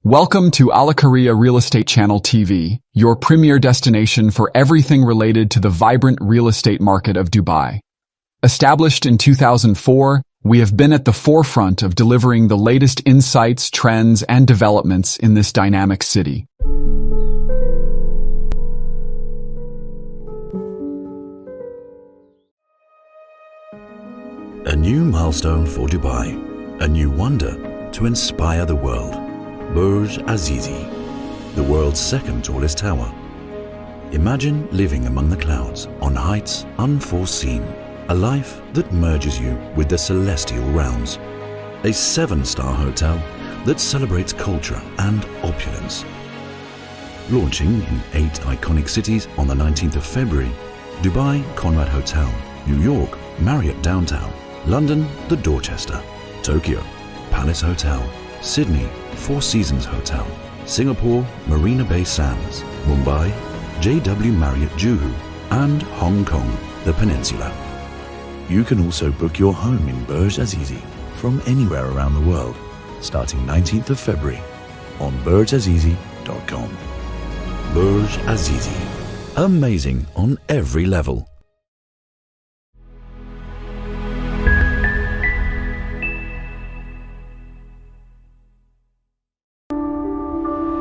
Welcome to ALAQARIYA Real Estate Channel TV, your premier destination for everything related to the vibrant real estate market of Dubai. Established in 2004, we have been at the forefront of delivering the latest insights, trends, and developments in this dynamic city. A new milestone for Dubai, a new wonder to inspire the world. Burj Azizi, the world's second tallest tower. Imagine living among the clouds on heights unforeseen, a life that merges you with the celestial realms. A 7-star hotel that celebrates culture and opulence. Launching in 8 iconic cities on the 19th of February, Dubai Conrad Hotel, New York Marriott Downtown, London the Dorchester, Tokyo Palace Hotel, Sydney Four Seasons Hotel, Singapore Marina Bay Sands, Mumbai JW Marriott Juhu, and Hong Kong the Peninsula. You can also book your home in Burj Azizi from anywhere around the world, starting 19th of February on burjazizi.com. Burj Azizi, amazing on every level.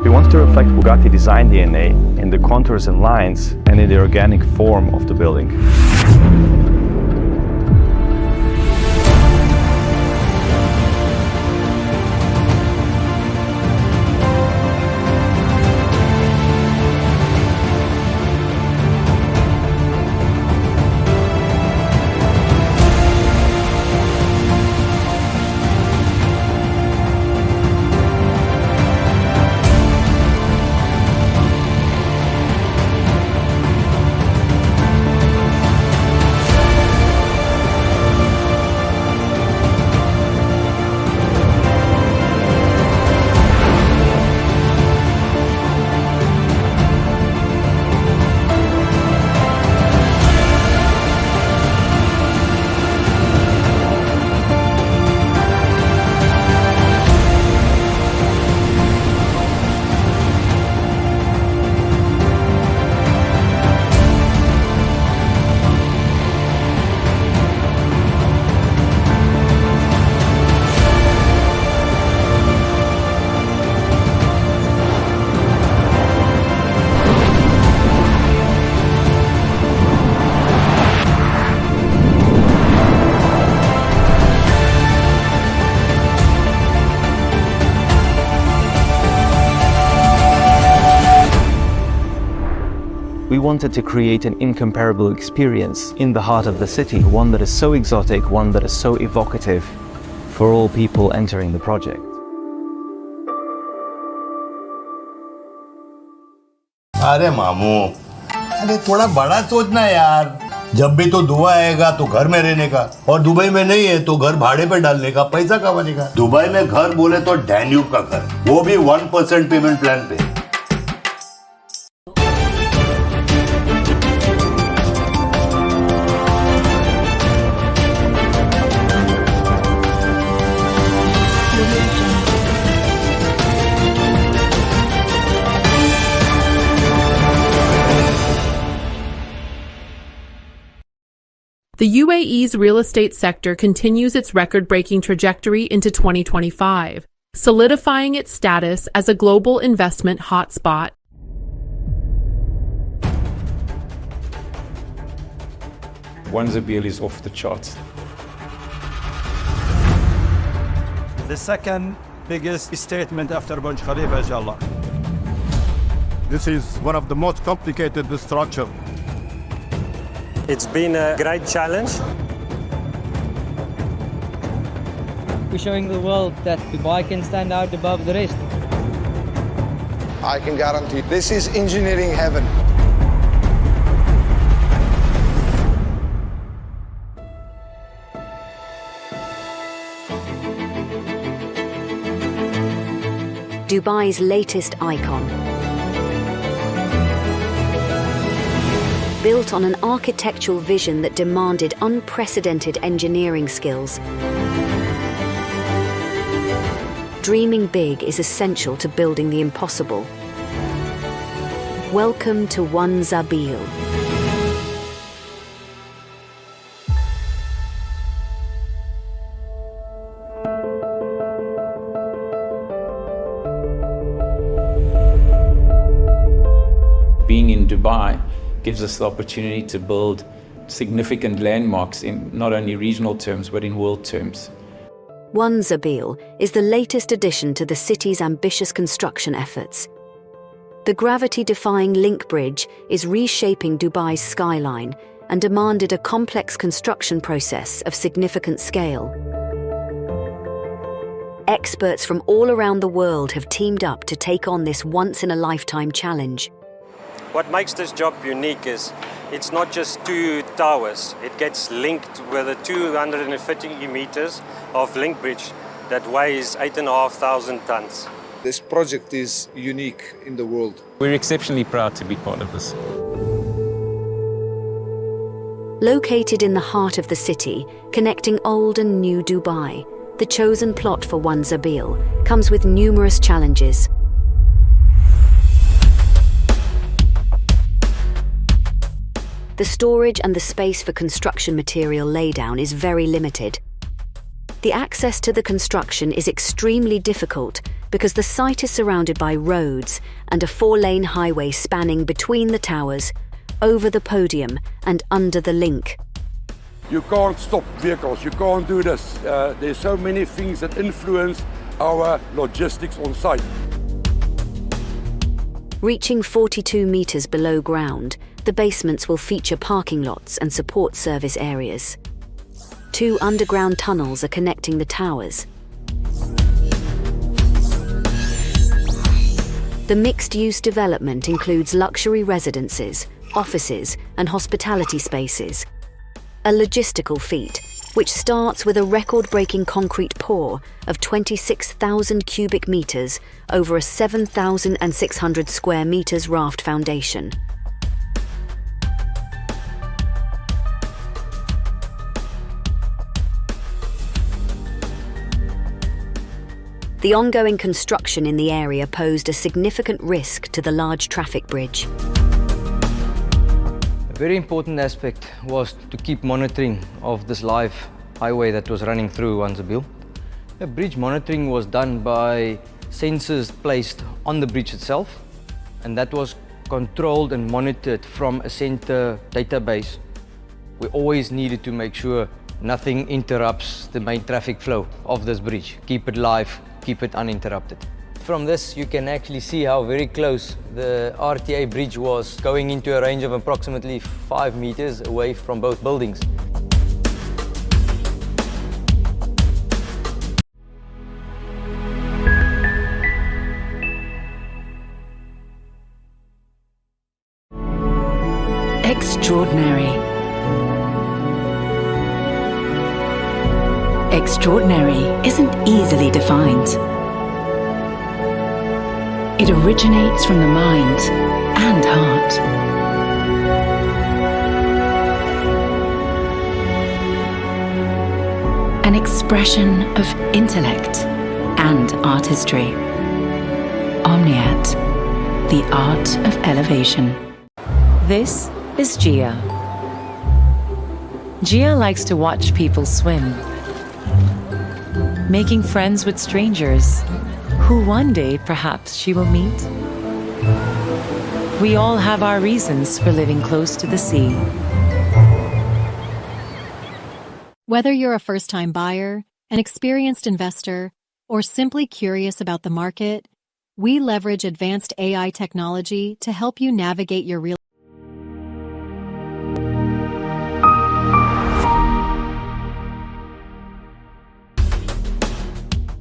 We want to reflect Bugatti design DNA in the contours and lines and in the organic form of the building. We wanted to create an incomparable experience in the heart of the city, one that is so exotic, one that is so evocative for all people entering the project. अरे मामू, अरे थोड़ा बड़ा सोचना यार। जब भी तो दुबई आएगा तो घर में रहने का, और दुबई में नहीं है तो घर भाड़े पे डालने का, पैसा कमाने का। दुबई में घर बोले तो डैन्यूब का घर, वो भी 1% पेमेंट प्लान पे। The UAE's real estate sector continues its record-breaking trajectory into 2025, solidifying its status as a global investment hotspot. One Zabil is off the charts. The second biggest statement after Burj Khalifa, inshallah. This is one of the most complicated structures. It's been a great challenge. We're showing the world that Dubai can stand out above the rest. I can guarantee this is engineering heaven. Dubai's latest icon. Built on an architectural vision that demanded unprecedented engineering skills. dreaming big is essential to building the impossible. Welcome to One Zabil. Being in Dubai gives us the opportunity to build significant landmarks in not only regional terms, but in world terms. One Zabil is the latest addition to the city's ambitious construction efforts. The gravity-defying link bridge is reshaping Dubai's skyline and demanded a complex construction process of significant scale. Experts from all around the world have teamed up to take on this once-in-a-lifetime challenge. What makes this job unique is it's not just two towers. It gets linked with a 250 meters of link bridge that weighs 8,500 tons. This project is unique in the world. We're exceptionally proud to be part of this. Located in the heart of the city, connecting old and new Dubai, the chosen plot for One Zabil comes with numerous challenges. The storage and the space for construction material laydown is very limited. The access to the construction is extremely difficult because the site is surrounded by roads and a 4-lane highway spanning between the towers, over the podium and under the link. You can't stop vehicles, you can't do this. There's so many things that influence our logistics on site. Reaching 42 meters below ground, the basements will feature parking lots and support service areas. 2 underground tunnels are connecting the towers. The mixed-use development includes luxury residences, offices, and hospitality spaces. A logistical feat, which starts with a record-breaking concrete pour of 26,000 cubic meters over a 7,600 square meters raft foundation. The ongoing construction in the area posed a significant risk to the large traffic bridge. A very important aspect was to keep monitoring of this live highway that was running through One Zabil. The bridge monitoring was done by sensors placed on the bridge itself, and that was controlled and monitored from a center database. We always needed to make sure nothing interrupts the main traffic flow of this bridge. Keep it live, keep it uninterrupted. From this you can actually see how very close the RTA bridge was, going into a range of approximately 5 meters away from both buildings. Extraordinary. Extraordinary isn't easily defined. It originates from the mind and heart. An expression of intellect and artistry. Omniat, the art of elevation. This is Gia. Gia likes to watch people swim, making friends with strangers who one day perhaps she will meet. We all have our reasons for living close to the sea. Whether you're a first-time buyer, an experienced investor, or simply curious about the market, we leverage advanced AI technology to help you navigate your real.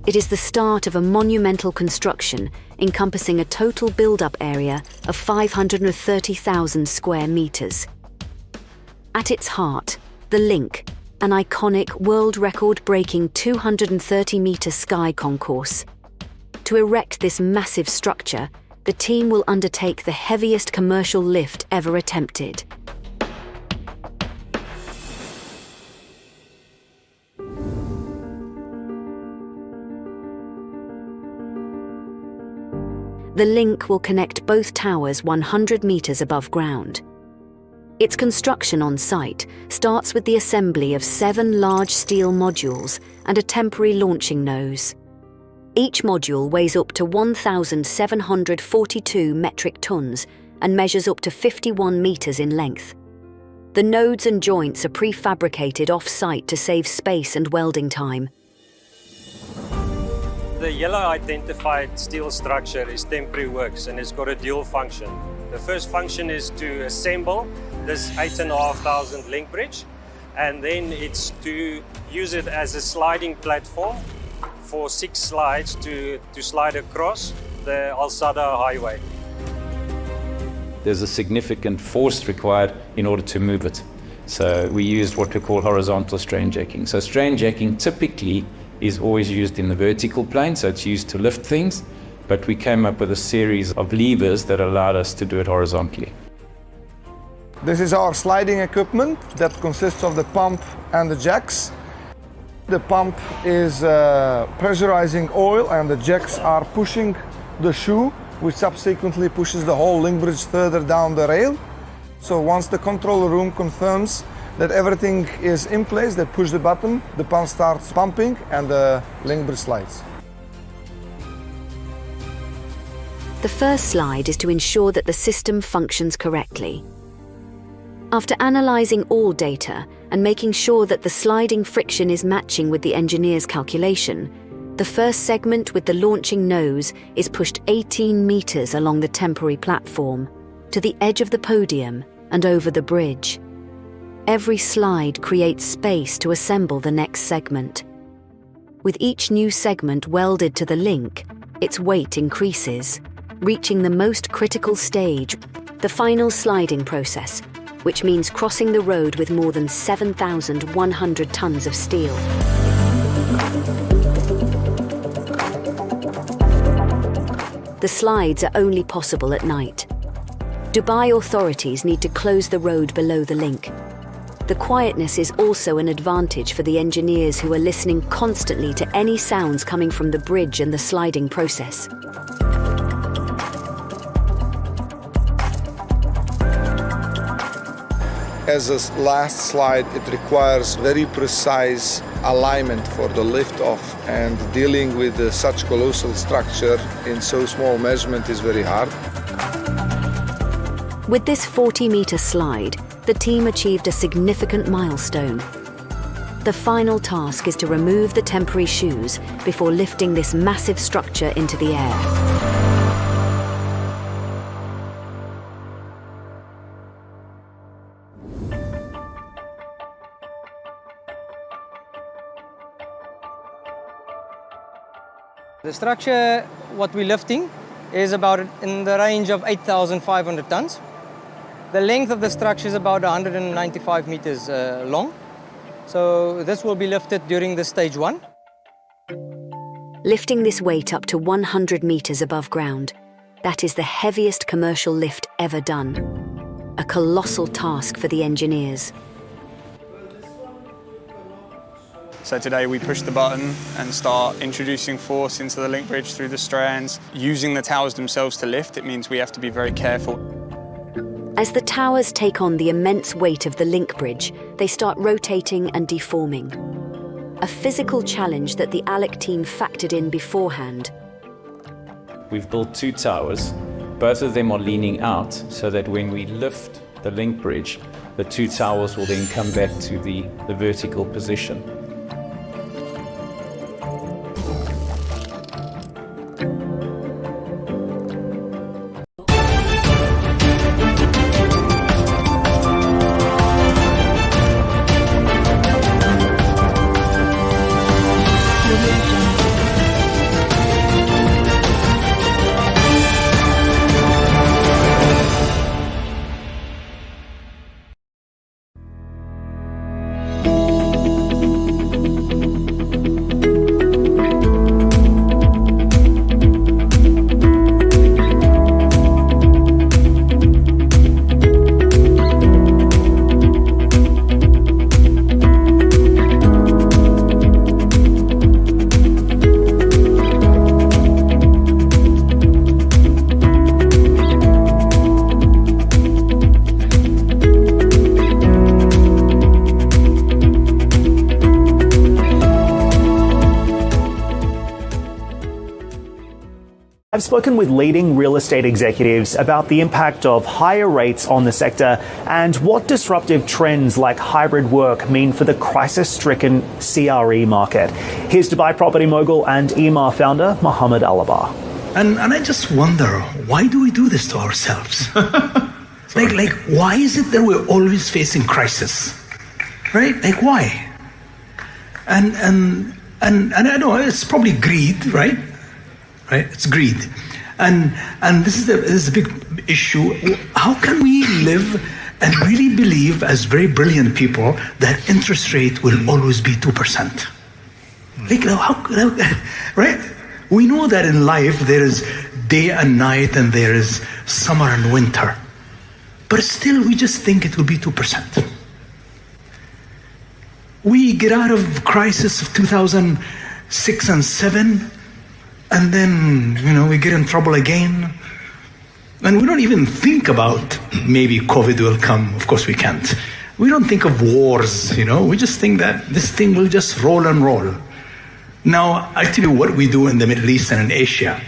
It is the start of a monumental construction encompassing a total build-up area of 530,000 square meters. At its heart, the Link, an iconic world record-breaking 230-meter sky concourse. To erect this massive structure, the team will undertake the heaviest commercial lift ever attempted. The link will connect both towers 100 meters above ground. Its construction on site starts with the assembly of 7 large steel modules and a temporary launching nose. Each module weighs up to 1,742 metric tons and measures up to 51 meters in length. The nodes and joints are prefabricated off-site to save space and welding time. The yellow identified steel structure is temporary works and it's got a dual function. The first function is to assemble this 8,500 link bridge, and then it's to use it as a sliding platform for 6 slides to slide across the Al-Sada highway. There's a significant force required in order to move it. So we used what we call horizontal strain jacking. So strain jacking typically is always used in the vertical plane, so it's used to lift things, but we came up with a series of levers that allowed us to do it horizontally. This is our sliding equipment that consists of the pump and the jacks. The pump is pressurizing oil and the jacks are pushing the shoe, which subsequently pushes the whole link bridge further down the rail. So once the control room confirms that everything is in place, they push the button, the pump starts pumping and the link bridge slides. The first slide is to ensure that the system functions correctly. After analysing all data and making sure that the sliding friction is matching with the engineer's calculation, the first segment with the launching nose is pushed 18 meters along the temporary platform, to the edge of the podium and over the bridge. Every slide creates space to assemble the next segment. With each new segment welded to the link, its weight increases, reaching the most critical stage, the final sliding process, which means crossing the road with more than 7,100 tons of steel. The slides are only possible at night. Dubai authorities need to close the road below the link. The quietness is also an advantage for the engineers who are listening constantly to any sounds coming from the bridge and the sliding process. As a last slide, it requires very precise alignment for the lift-off, and dealing with such colossal structure in so small measurement is very hard. With this 40-meter slide, the team achieved a significant milestone. The final task is to remove the temporary shoes before lifting this massive structure into the air. The structure, what we're lifting, is about in the range of 8,500 tons. The length of the structure is about 195 meters long. So this will be lifted during the stage 1. Lifting this weight up to 100 meters above ground, that is the heaviest commercial lift ever done. A colossal task for the engineers. So today we push the button and start introducing force into the link bridge through the strands. Using the towers themselves to lift, it means we have to be very careful. As the towers take on the immense weight of the link bridge, they start rotating and deforming. A physical challenge that the ALAQ team factored in beforehand. We've built 2 towers. Both of them are leaning out so that when we lift the link bridge, the 2 towers will then come back to the vertical position. I've spoken with leading real estate executives about the impact of higher rates on the sector and what disruptive trends like hybrid work mean for the crisis-stricken CRE market. Here's Dubai property mogul and Emaar founder Mohammed Alabar. And I just wonder, why do we do this to ourselves? like, why is it that we're always facing crisis? Right? Like, why? And I know it's probably greed, right? Right? It's greed. And this is a big issue. How can we live and really believe as very brilliant people that interest rate will always be 2%? Like, right? We know that in life there is day and night and there is summer and winter. But still we just think it will be 2%. We get out of crisis of 2006 and 7, and then, we get in trouble again. And we don't even think about maybe COVID will come. Of course we can't. We don't think of wars, We just think that this thing will just roll and roll. Now, I tell you what we do in the Middle East and in Asia.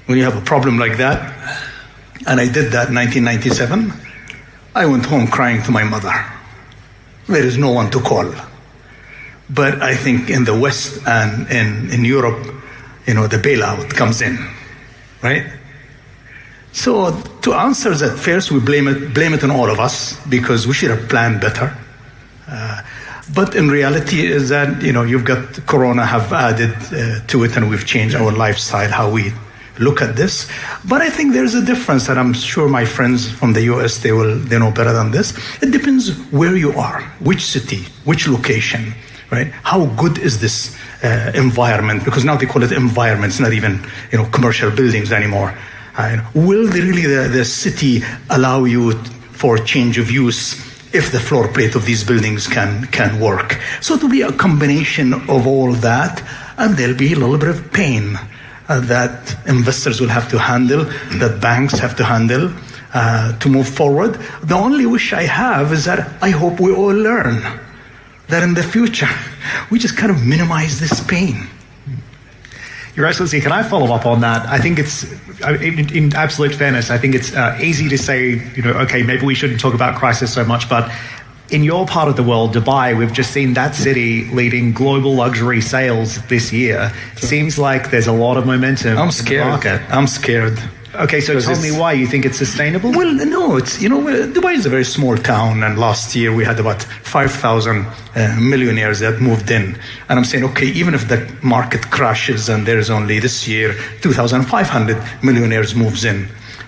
When you have a problem like that, and I did that in 1997, I went home crying to my mother. There is no one to call. But I think in the West and in Europe, the bailout comes in, right? So to answer that, first we blame it on all of us because we should have planned better. But in reality is that, you've got Corona have added to it, and we've changed our lifestyle, how we look at this. But I think there's a difference, and I'm sure my friends from the US, they know better than this. It depends where you are, which city, which location, right? How good is this environment? Because now they call it environment. It's not even, commercial buildings anymore. Will the city allow you for change of use if the floor plate of these buildings can work? So it will be a combination of all that, and there'll be a little bit of pain that investors will have to handle, that banks have to handle to move forward. The only wish I have is that I hope we all learn that in the future, we just kind of minimize this pain. Your Excellency, can I follow up on that? I think it's, in absolute fairness, I think it's easy to say, okay, maybe we shouldn't talk about crisis so much, but in your part of the world, Dubai, we've just seen that city leading global luxury sales this year. Sure. Seems like there's a lot of momentum I'm scared. in the market. I'm scared. Okay, so tell me why. You think it's sustainable? Well, no, it's, Dubai is a very small town, and last year we had about 5,000 millionaires that moved in. And I'm saying, okay, even if the market crashes and there's only this year 2,500 millionaires moves in,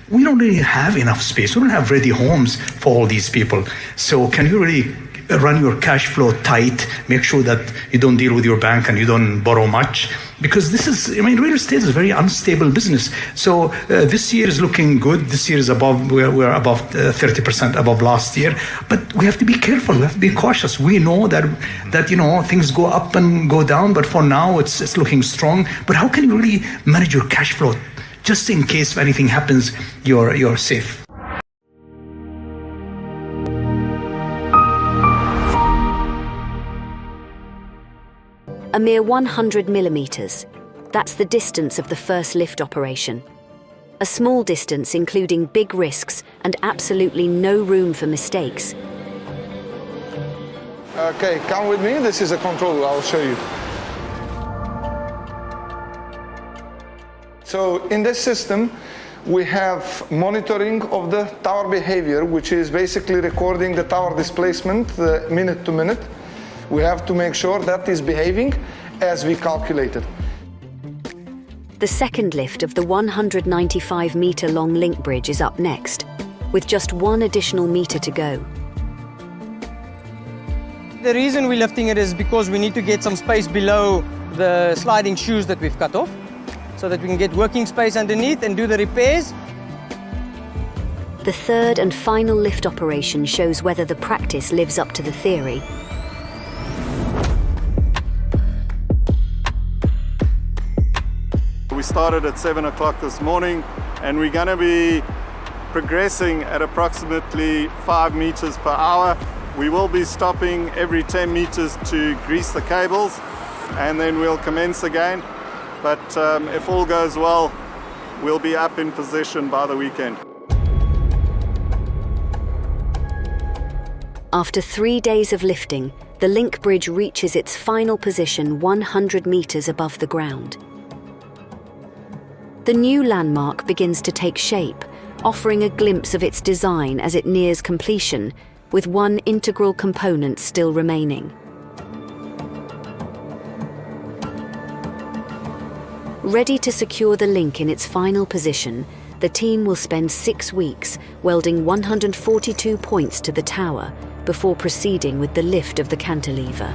we don't really have enough space. We don't have ready homes for all these people. So can you really run your cash flow tight, make sure that you don't deal with your bank and you don't borrow much? Because real estate is a very unstable business. So this year is looking good. This year is we're above 30% above last year. But we have to be careful. We have to be cautious. We know that things go up and go down, but for now it's looking strong. But how can you really manage your cash flow? Just in case if anything happens, you're safe. A mere 100 millimeters. That's the distance of the first lift operation. A small distance including big risks and absolutely no room for mistakes. Okay, come with me. This is a control. I'll show you. So in this system, we have monitoring of the tower behavior, which is basically recording the tower displacement minute to minute. We have to make sure that is behaving as we calculated. The second lift of the 195-meter-long link bridge is up next, with just one additional meter to go. The reason we're lifting it is because we need to get some space below the sliding shoes that we've cut off, so that we can get working space underneath and do the repairs. The third and final lift operation shows whether the practice lives up to the theory. We started at 7 o'clock this morning, and we're going to be progressing at approximately 5 meters per hour. We will be stopping every 10 meters to grease the cables, and then we'll commence again. But if all goes well, we'll be up in position by the weekend. After 3 days of lifting, the link bridge reaches its final position 100 meters above the ground. The new landmark begins to take shape, offering a glimpse of its design as it nears completion, with one integral component still remaining. Ready to secure the link in its final position, the team will spend 6 weeks welding 142 points to the tower before proceeding with the lift of the cantilever.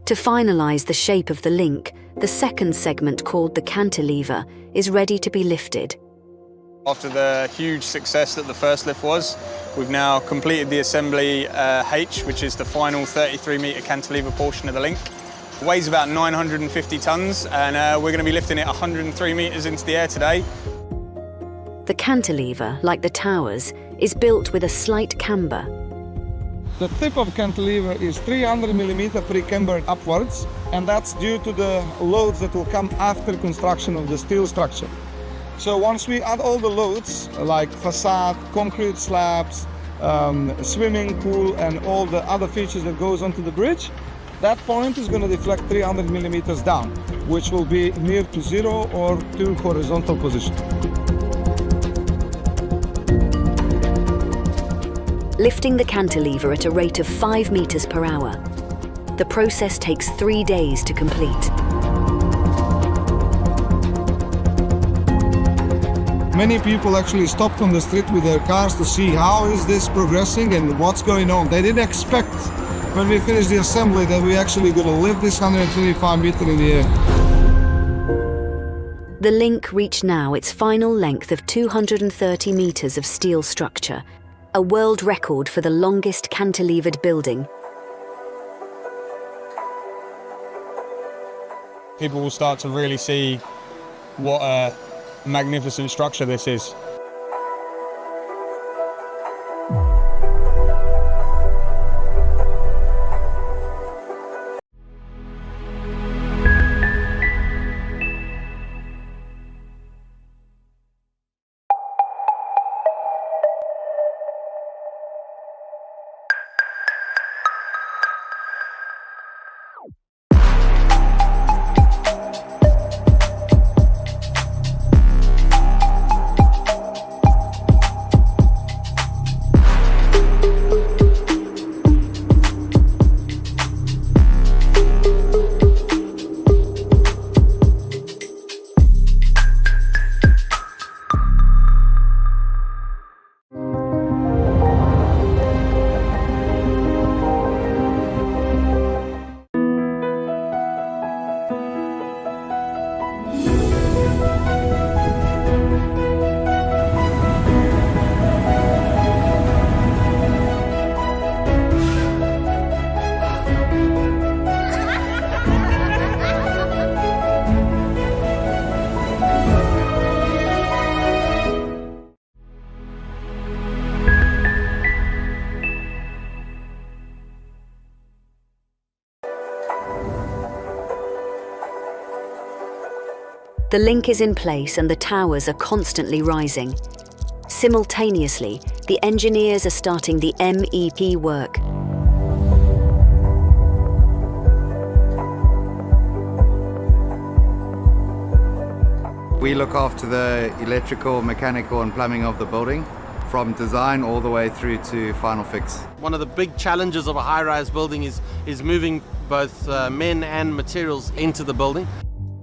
To finalize the shape of the link, the second segment, called the cantilever, is ready to be lifted. After the huge success that the first lift was, we've now completed the assembly H, which is the final 33-metre cantilever portion of the link. It weighs about 950 tonnes, and we're going to be lifting it 103 metres into the air today. The cantilever, like the towers, is built with a slight camber. The tip of cantilever is 300mm pre-cambered upwards, and that's due to the loads that will come after construction of the steel structure. So once we add all the loads, like facade, concrete slabs, swimming pool, and all the other features that goes onto the bridge, that point is going to deflect 300mm down, which will be near to zero or to horizontal position. Lifting the cantilever at a rate of 5 meters per hour. The process takes 3 days to complete. Many people actually stopped on the street with their cars to see how is this progressing and what's going on. They didn't expect when we finished the assembly that we're actually going to lift this 125 meter in the air. The link reached now its final length of 230 meters of steel structure, a world record for the longest cantilevered building. People will start to really see what a magnificent structure this is. The link is in place and the towers are constantly rising. Simultaneously, the engineers are starting the MEP work. We look after the electrical, mechanical and plumbing of the building, from design all the way through to final fix. One of the big challenges of a high-rise building is moving both men and materials into the building.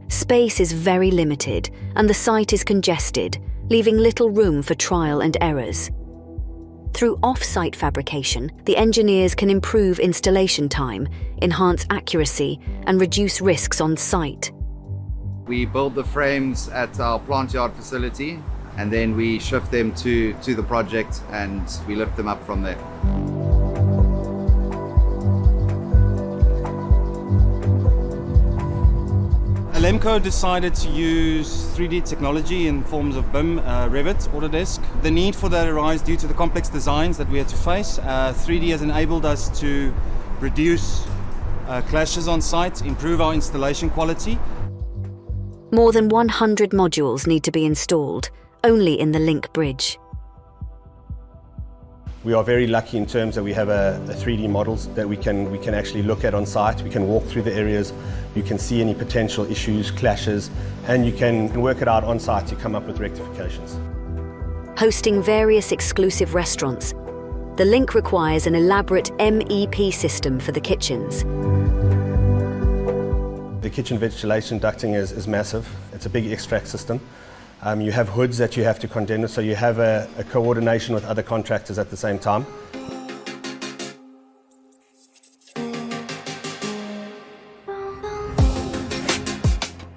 Space is very limited and the site is congested, leaving little room for trial and errors. Through off-site fabrication, the engineers can improve installation time, enhance accuracy and reduce risks on site. We build the frames at our plant yard facility and then we shift them to the project and we lift them up from there. Alemco decided to use 3D technology in forms of BIM, Revit, Autodesk. The need for that arose due to the complex designs that we had to face. 3D has enabled us to reduce clashes on site, improve our installation quality. More than 100 modules need to be installed, only in the link bridge. We are very lucky in terms that we have a 3D models that we can actually look at on site. We can walk through the areas, you can see any potential issues, clashes, and you can work it out on site to come up with rectifications. Hosting various exclusive restaurants, the link requires an elaborate MEP system for the kitchens. The kitchen ventilation ducting is massive. It's a big extract system. You have hoods that you have to condense, so you have a coordination with other contractors at the same time.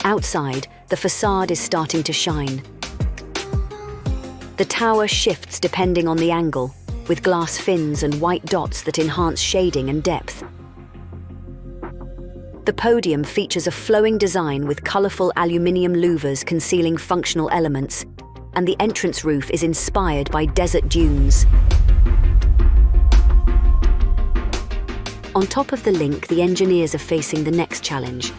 Outside, the facade is starting to shine. The tower shifts depending on the angle, with glass fins and white dots that enhance shading and depth. The podium features a flowing design with colourful aluminium louvers concealing functional elements, and the entrance roof is inspired by desert dunes. On top of the link, the engineers are facing the next challenge.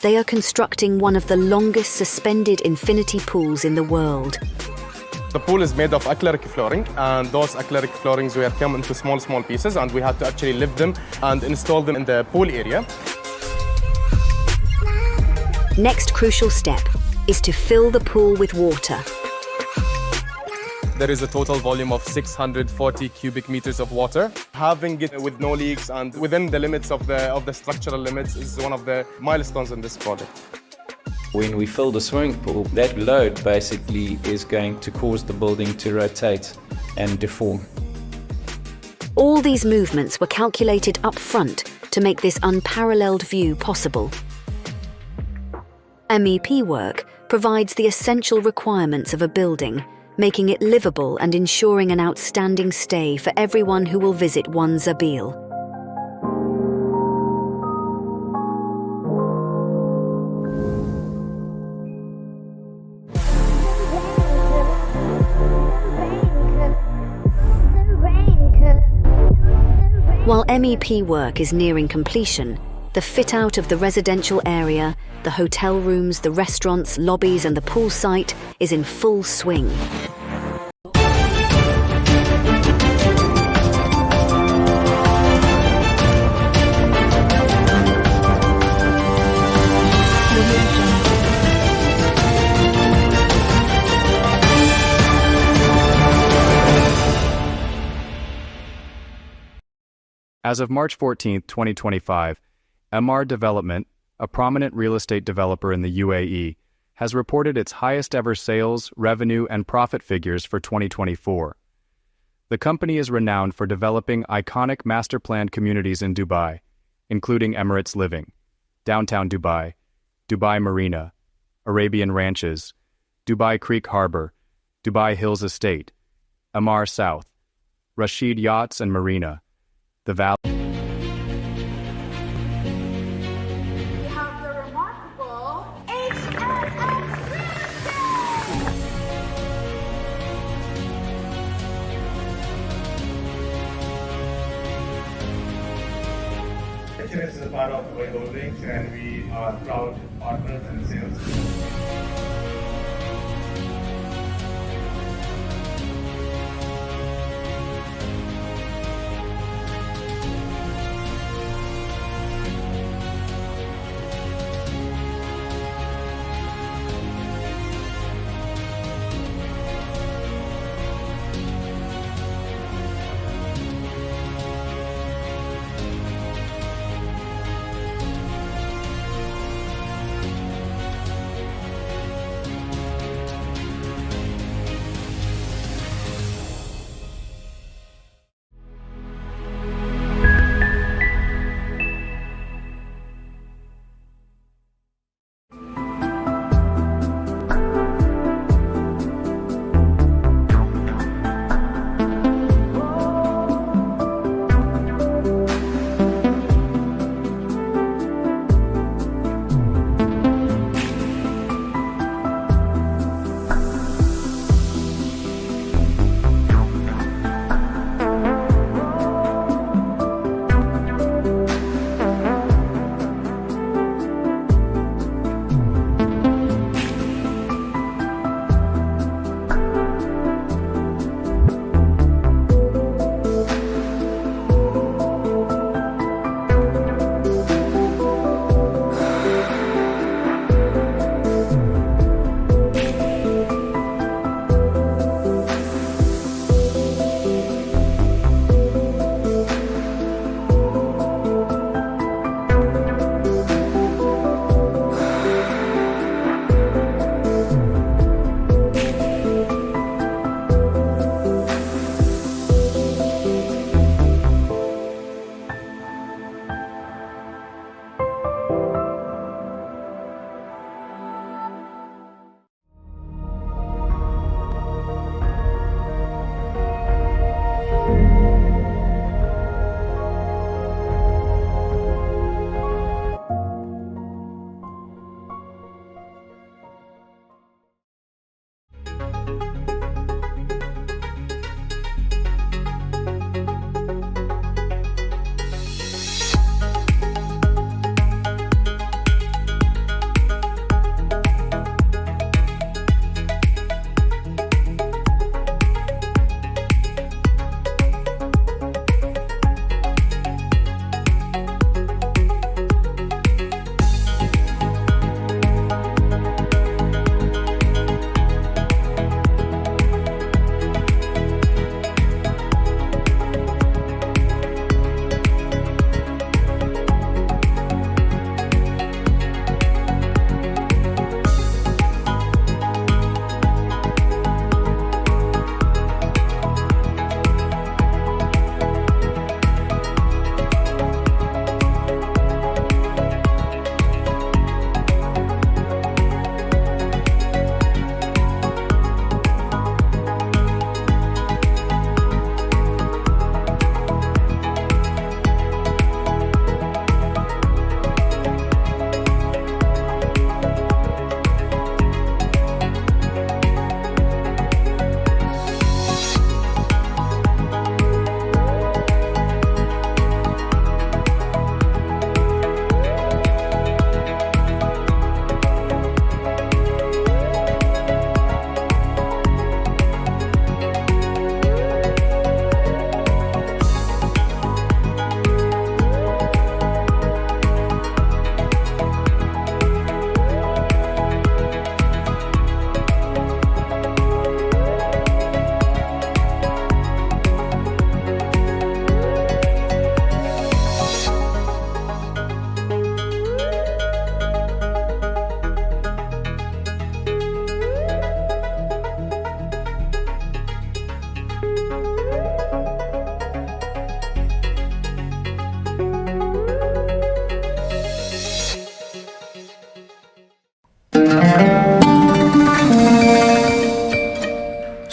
They are constructing one of the longest suspended infinity pools in the world. The pool is made of acrylic flooring, and those acrylic floorings were come into small pieces, and we had to actually lift them and install them in the pool area. Next crucial step is to fill the pool with water. There is a total volume of 640 cubic meters of water. Having it with no leaks and within the limits of the structural limits is one of the milestones in this project. When we fill the swimming pool, that load basically is going to cause the building to rotate and deform. All these movements were calculated up front to make this unparalleled view possible. MEP work provides the essential requirements of a building, making it livable and ensuring an outstanding stay for everyone who will visit One Zabil. While MEP work is nearing completion, the fit-out of the residential area, the hotel rooms, the restaurants, lobbies and the pool site is in full swing. As of March 14, 2025, MR Development, a prominent real estate developer in the UAE, has reported its highest ever sales, revenue, and profit figures for 2024. The company is renowned for developing iconic master-planned communities in Dubai, including Emirates Living, Downtown Dubai, Dubai Marina, Arabian Ranches, Dubai Creek Harbor, Dubai Hills Estate, Amar South, Rashid Yachts and Marina, the Valley. We have the remarkable HMS is a part of Dubai Holdings, and we are proud partners in sales.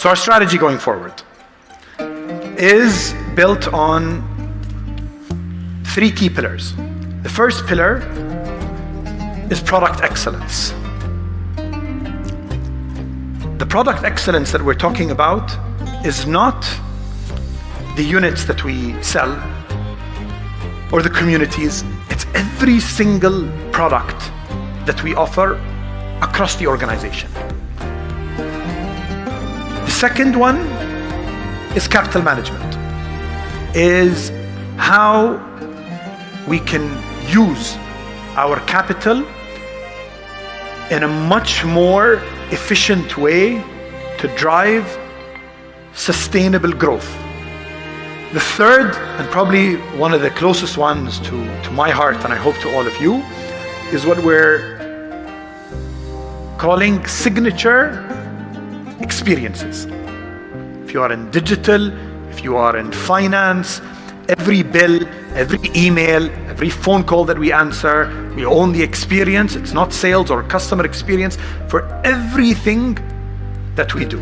So our strategy going forward is built on 3 key pillars. The first pillar is product excellence. The product excellence that we're talking about is not the units that we sell or the communities. It's every single product that we offer across the organization. The second one is capital management, is how we can use our capital in a much more efficient way to drive sustainable growth. The third, and probably one of the closest ones to my heart, and I hope to all of you, is what we're calling signature experiences. If you are in digital, if you are in finance, every bill, every email, every phone call that we answer, we own the experience. It's not sales or customer experience for everything that we do.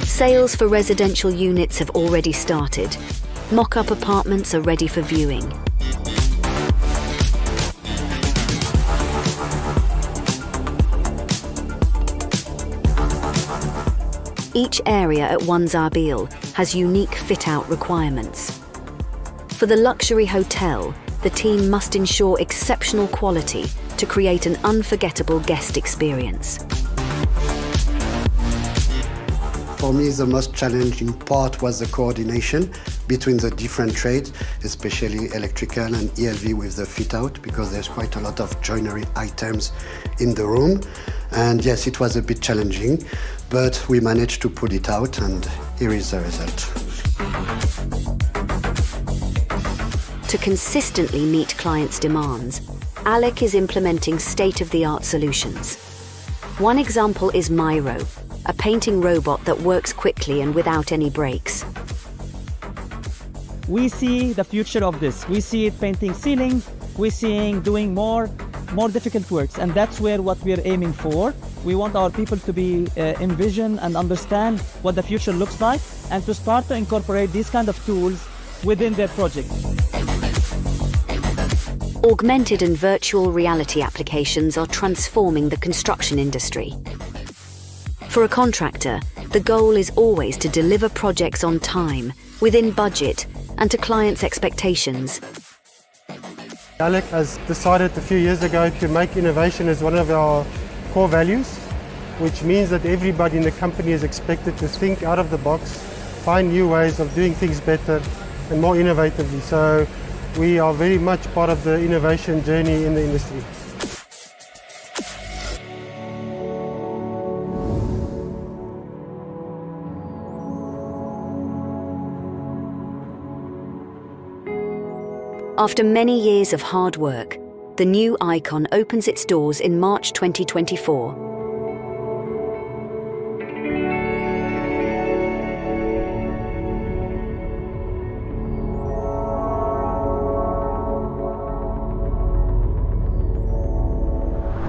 Sales for residential units have already started. Mock-up apartments are ready for viewing. Each area at One Zabil has unique fit-out requirements. For the luxury hotel, the team must ensure exceptional quality to create an unforgettable guest experience. For me, the most challenging part was the coordination between the different trades, especially electrical and ELV with the fit-out, because there's quite a lot of joinery items in the room. And yes, it was a bit challenging, but we managed to pull it out, and here is the result. To consistently meet clients' demands, ALAQ is implementing state-of-the-art solutions. One example is Myro, a painting robot that works quickly and without any breaks. We see the future of this. We see it painting ceilings, we're seeing doing more difficult works, and that's where what we're aiming for. We want our people to be envision and understand what the future looks like, and to start to incorporate these kind of tools within their projects. Augmented and virtual reality applications are transforming the construction industry. For a contractor, the goal is always to deliver projects on time, within budget, and to clients' expectations. ALAQ has decided a few years ago to make innovation as one of our core values, which means that everybody in the company is expected to think out of the box, find new ways of doing things better and more innovatively. So we are very much part of the innovation journey in the industry. After many years of hard work, the new icon opens its doors in March 2024.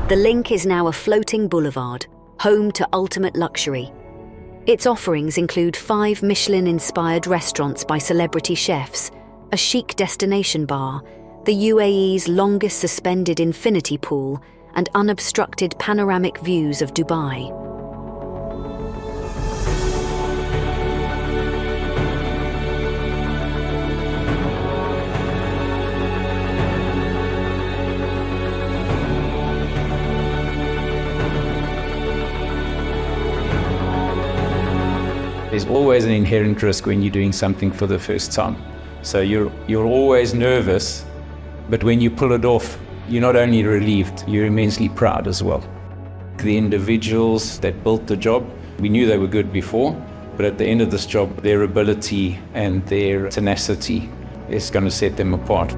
The Link is now a floating boulevard, home to ultimate luxury. Its offerings include 5 Michelin-inspired restaurants by celebrity chefs, a chic destination bar, the UAE's longest suspended infinity pool, and unobstructed panoramic views of Dubai. There's always an inherent risk when you're doing something for the first time. So you're always nervous, but when you pull it off, you're not only relieved, you're immensely proud as well. The individuals that built the job, we knew they were good before, but at the end of this job, their ability and their tenacity is going to set them apart.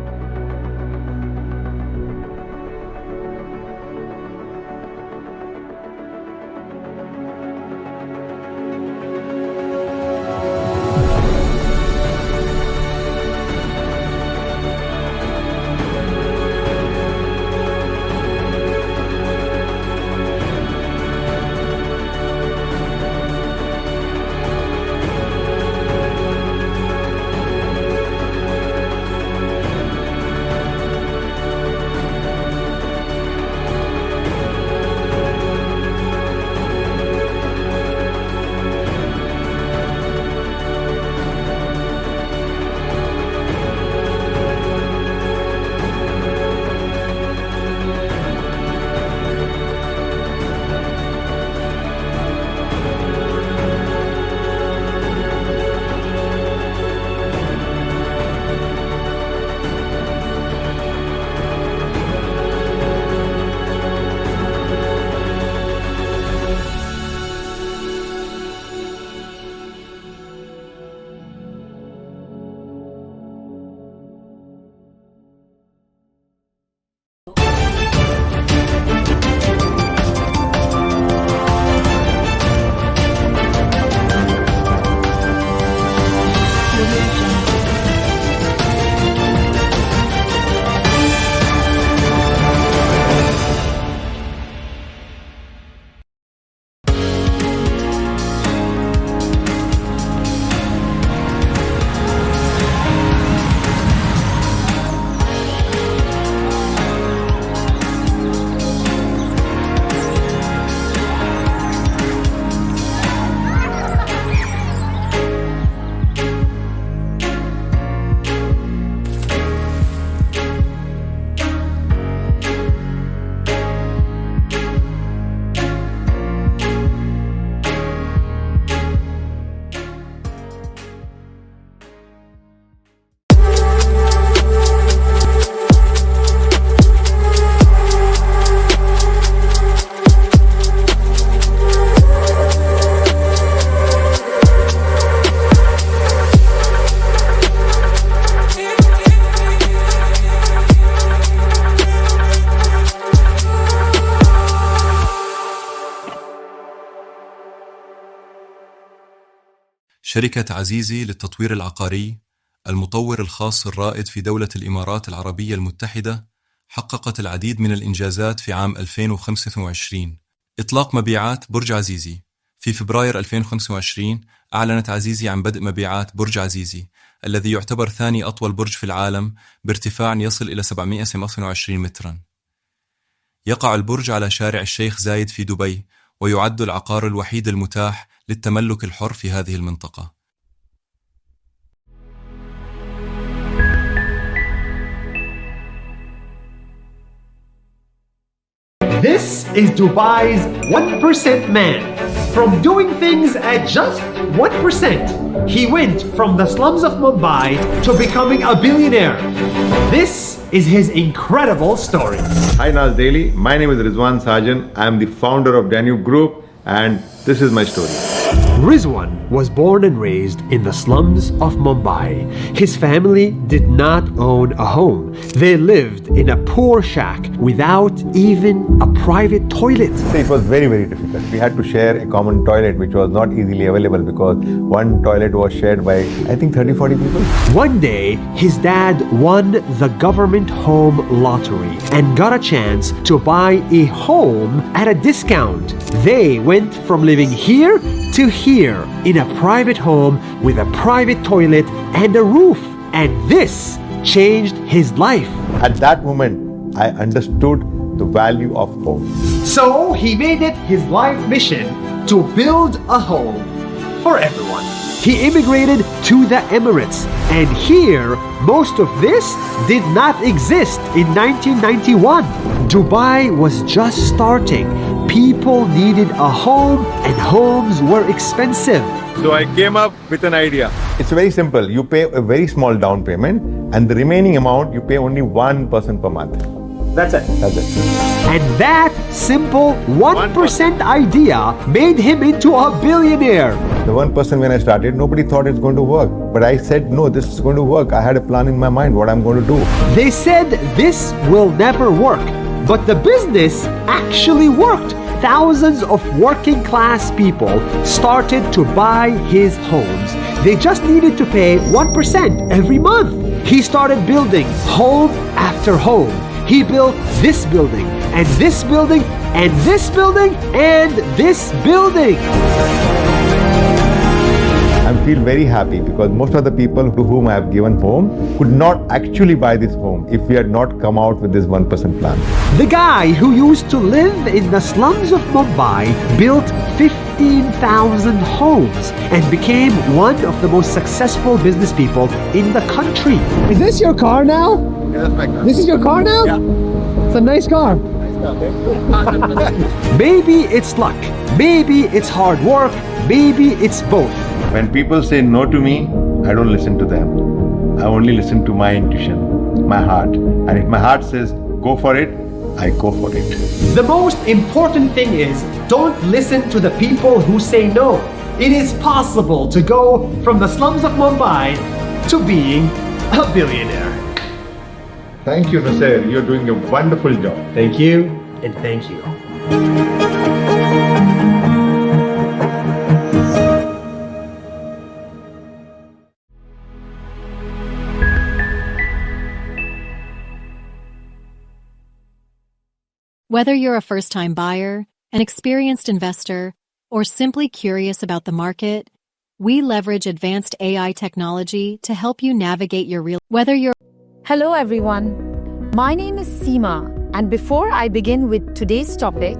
شركة عزيزي للتطوير العقاري، المطور الخاص الرائد في دولة الإمارات العربية المتحدة، حققت العديد من الإنجازات في عام 2025. إطلاق مبيعات برج عزيزي. في فبراير 2025 أعلنت عزيزي عن بدء مبيعات برج عزيزي، الذي يعتبر ثاني أطول برج في العالم بارتفاع يصل إلى 728 متراً. يقع البرج على شارع الشيخ زايد في دبي، ويعد العقار الوحيد المتاح للتملك الحر في هذه المنطقة. This is Dubai's 1% man. From doing things at just 1%, he went from the slums of Mumbai to becoming a billionaire. This is his incredible story. Hi Naz Daily, my name is Rizwan Sajan. I am the founder of Danube Group and this is my story. Rizwan was born and raised in the slums of Mumbai. His family did not own a home. They lived in a poor shack without even a private toilet. It was very, very difficult. We had to share a common toilet which was not easily available because one toilet was shared by, I think, 30-40 people. One day, his dad won the government home lottery and got a chance to buy a home at a discount. They went from living here to here in a private home with a private toilet and a roof. And this changed his life. At that moment, I understood the value of home. So he made it his life mission to build a home for everyone. He immigrated to the Emirates, and here most of this did not exist in 1991. Dubai was just starting. People needed a home and homes were expensive. So I came up with an idea. It's very simple. You pay a very small down payment and the remaining amount you pay only 1% per month. That's it. That's it. And that simple 1% idea made him into a billionaire. The 1% when I started, nobody thought it's going to work. But I said, no, this is going to work. I had a plan in my mind what I'm going to do. They said this will never work. But the business actually worked. Thousands of working class people started to buy his homes. They just needed to pay 1% every month. He started building home after home. He built this building, and this building, and this building, and this building. I feel very happy because most of the people to whom I have given home could not actually buy this home if we had not come out with this 1% plan. The guy who used to live in the slums of Mumbai built 15,000 homes and became one of the most successful business people in the country. Is this your car now? Yeah, that's my car. This is your car now? Yeah. It's a nice car. Maybe it's luck. Maybe it's hard work. Maybe it's both. When people say no to me, I don't listen to them. I only listen to my intuition, my heart. And if my heart says, go for it, I go for it. The most important thing is, don't listen to the people who say no. It is possible to go from the slums of Mumbai to being a billionaire. Thank you, Nasser. You're doing a wonderful job. Thank you, and thank you. Whether you're a first-time buyer, an experienced investor, or simply curious about the market, we leverage advanced AI technology to help you navigate your real. Hello everyone, my name is Seema, and before I begin with today's topic,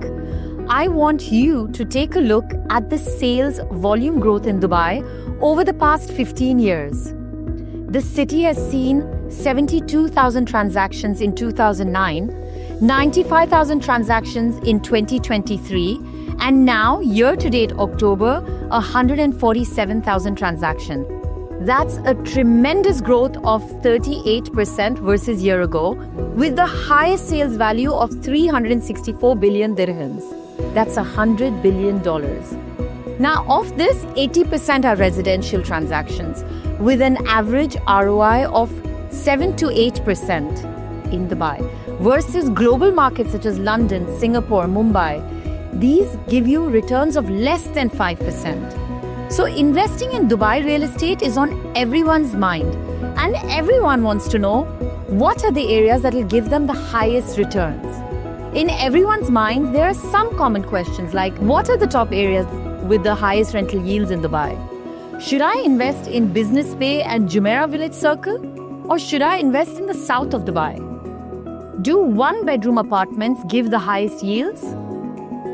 I want you to take a look at the sales volume growth in Dubai over the past 15 years. The city has seen 72,000 transactions in 2009, 95,000 transactions in 2023, and now year-to-date October, 147,000 transactions. That's a tremendous growth of 38% versus year ago, with the highest sales value of 364 billion dirhams. That's $100 billion. Now, of this, 80% are residential transactions, with an average ROI of 7 to 8% in Dubai, versus global markets such as London, Singapore, Mumbai. These give you returns of less than 5%. So investing in Dubai real estate is on everyone's mind, and everyone wants to know what are the areas that will give them the highest returns. In everyone's mind, there are some common questions like, what are the top areas with the highest rental yields in Dubai? Should I invest in Business Bay and Jumeirah Village Circle? Or should I invest in the south of Dubai? Do one-bedroom apartments give the highest yields?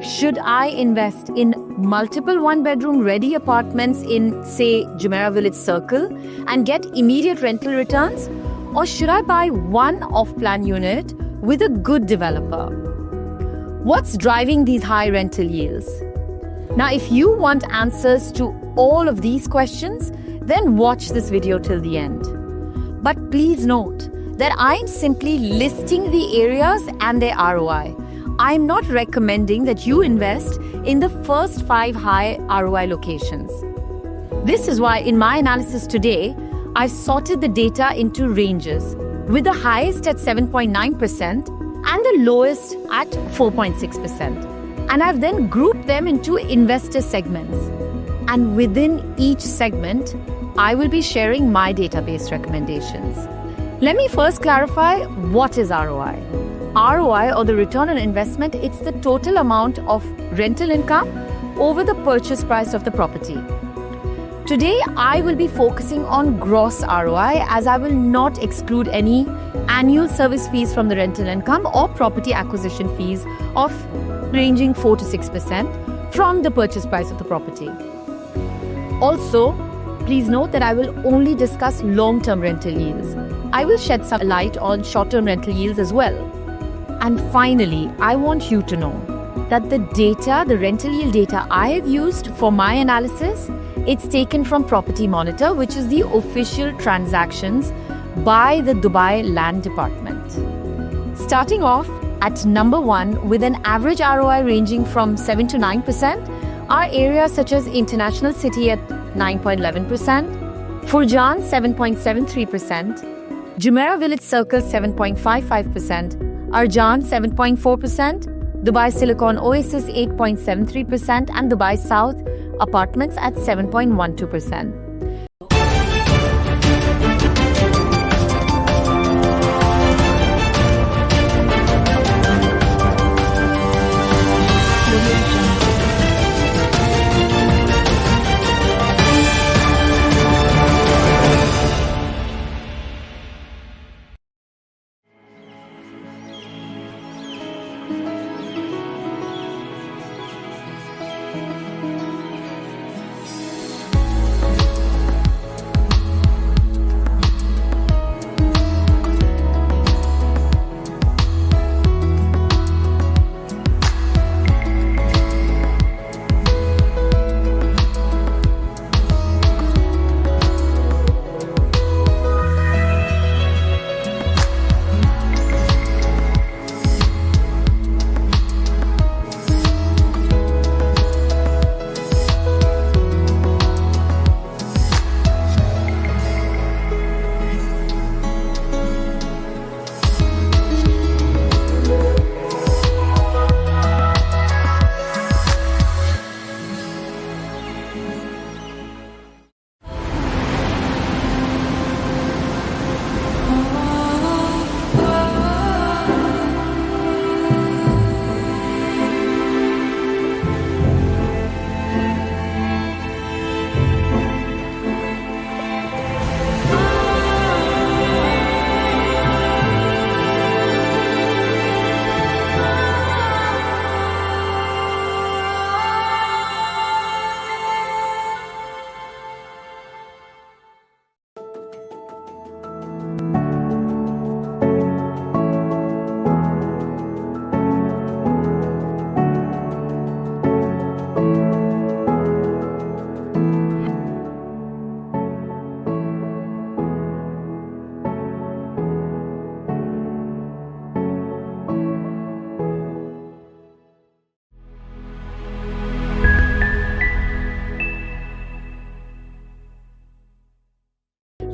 Should I invest in multiple one-bedroom ready apartments in, say, Jumeirah Village Circle and get immediate rental returns? Or should I buy one off-plan unit with a good developer? What's driving these high rental yields? Now, if you want answers to all of these questions, then watch this video till the end. But please note that I'm simply listing the areas and their ROI. I'm not recommending that you invest in the first 5 high ROI locations. This is why in my analysis today, I've sorted the data into ranges, with the highest at 7.9% and the lowest at 4.6%. And I've then grouped them into investor segments. And within each segment, I will be sharing my database recommendations. Let me first clarify what is ROI. ROI, or the return on investment, it's the total amount of rental income over the purchase price of the property. Today, I will be focusing on gross ROI, as I will not exclude any annual service fees from the rental income or property acquisition fees of ranging 4 to 6% from the purchase price of the property. Also, please note that I will only discuss long-term rental yields. I will shed some light on short-term rental yields as well. And finally, I want you to know that the data, the rental yield data I have used for my analysis, it's taken from Property Monitor, which is the official transactions by the Dubai Land Department. Starting off at number 1 with an average ROI ranging from 7 to 9% are areas such as International City at 9.11%, Furjan 7.73%, Jumeirah Village Circle 7.55%, Arjan 7.4%, Dubai Silicon Oasis 8.73%, and Dubai South Apartments at 7.12%.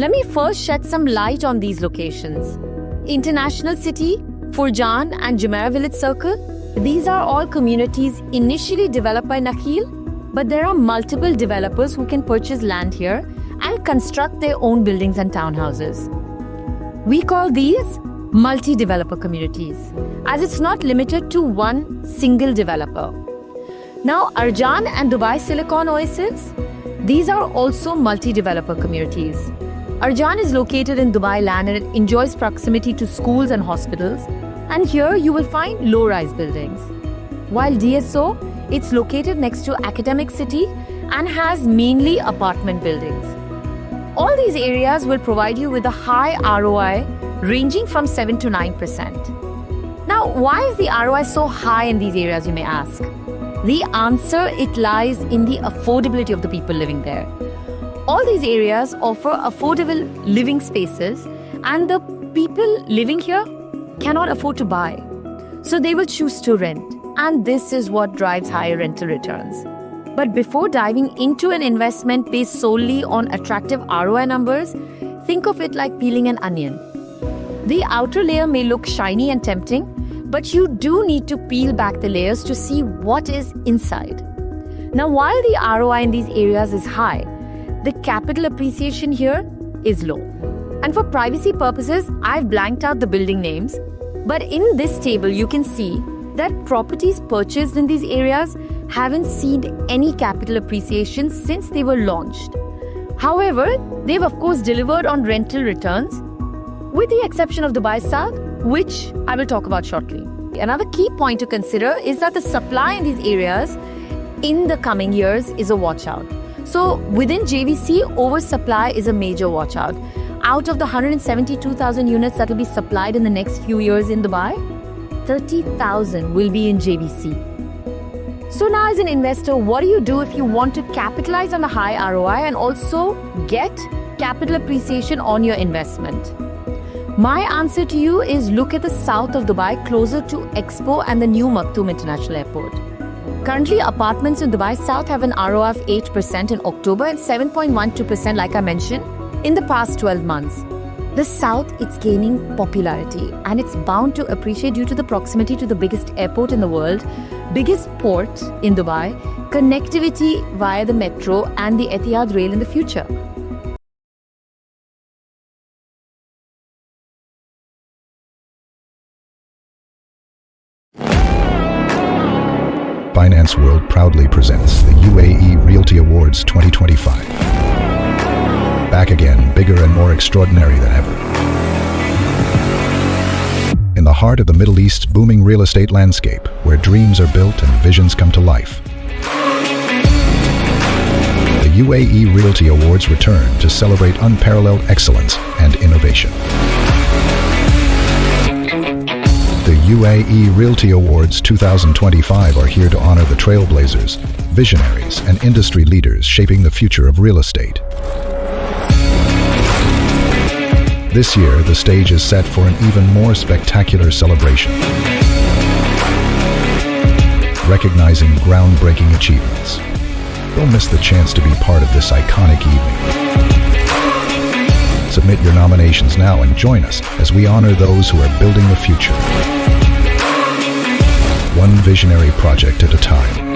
Let me first shed some light on these locations. International City, Furjan and Jumeirah Village Circle, these are all communities initially developed by Nakheel, but there are multiple developers who can purchase land here and construct their own buildings and townhouses. We call these multi-developer communities, as it's not limited to one single developer. Now, Arjan and Dubai Silicon Oasis, these are also multi-developer communities. Arjan is located in Dubai land and it enjoys proximity to schools and hospitals, and here you will find low-rise buildings. While DSO, it's located next to Academic City and has mainly apartment buildings. All these areas will provide you with a high ROI ranging from 7 to 9%. Now, why is the ROI so high in these areas, you may ask? The answer, it lies in the affordability of the people living there. All these areas offer affordable living spaces, and the people living here cannot afford to buy. So they will choose to rent, and this is what drives higher rental returns. But before diving into an investment based solely on attractive ROI numbers, think of it like peeling an onion. The outer layer may look shiny and tempting, but you do need to peel back the layers to see what is inside. Now, while the ROI in these areas is high, the capital appreciation here is low. And for privacy purposes, I've blanked out the building names, but in this table you can see that properties purchased in these areas haven't seen any capital appreciation since they were launched. However, they've of course delivered on rental returns, with the exception of Dubai South, which I will talk about shortly. Another key point to consider is that the supply in these areas in the coming years is a watch out. So within JVC, oversupply is a major watch out. Out of the 172,000 units that will be supplied in the next few years in Dubai, 30,000 will be in JVC. So now as an investor, what do you do if you want to capitalize on the high ROI and also get capital appreciation on your investment? My answer to you is look at the south of Dubai, closer to Expo and the new Maktoum International Airport. Currently, apartments in Dubai South have an ROI of 8% in October and 7.12%, like I mentioned, in the past 12 months. The South, it's gaining popularity and it's bound to appreciate due to the proximity to the biggest airport in the world, biggest port in Dubai, connectivity via the metro and the Etihad rail in the future. Finance World proudly presents the UAE Realty Awards 2025. Back again, bigger and more extraordinary than ever. In the heart of the Middle East's booming real estate landscape, where dreams are built and visions come to life. The UAE Realty Awards return to celebrate unparalleled excellence and innovation. The UAE Realty Awards 2025 are here to honor the trailblazers, visionaries, and industry leaders shaping the future of real estate. This year, the stage is set for an even more spectacular celebration, recognizing groundbreaking achievements. Don't miss the chance to be part of this iconic evening. Submit your nominations now and join us as we honor those who are building the future. One visionary project at a time.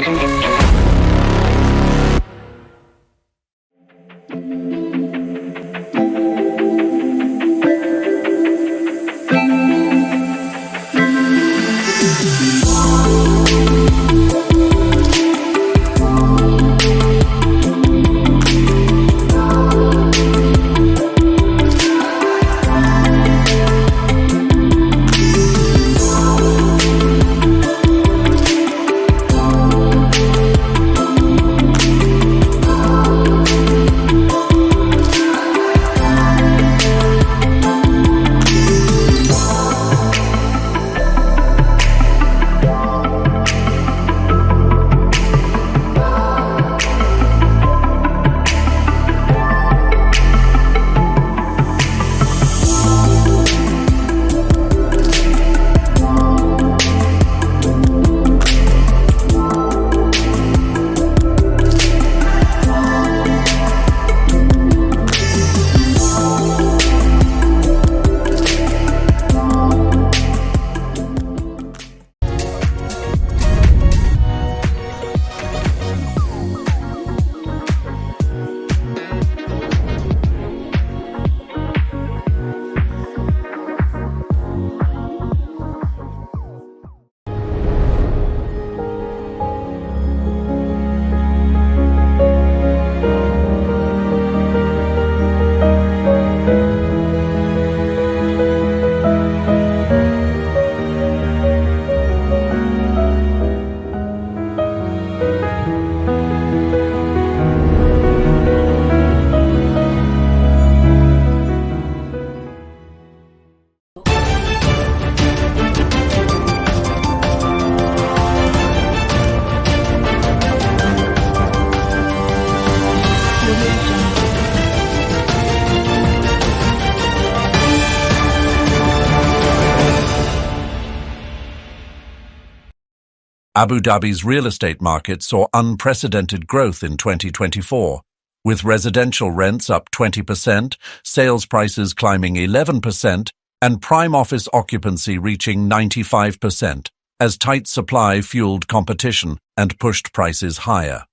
Abu Dhabi's real estate market saw unprecedented growth in 2024, with residential rents up 20%, sales prices climbing 11%, and prime office occupancy reaching 95%, as tight supply fueled competition and pushed prices higher.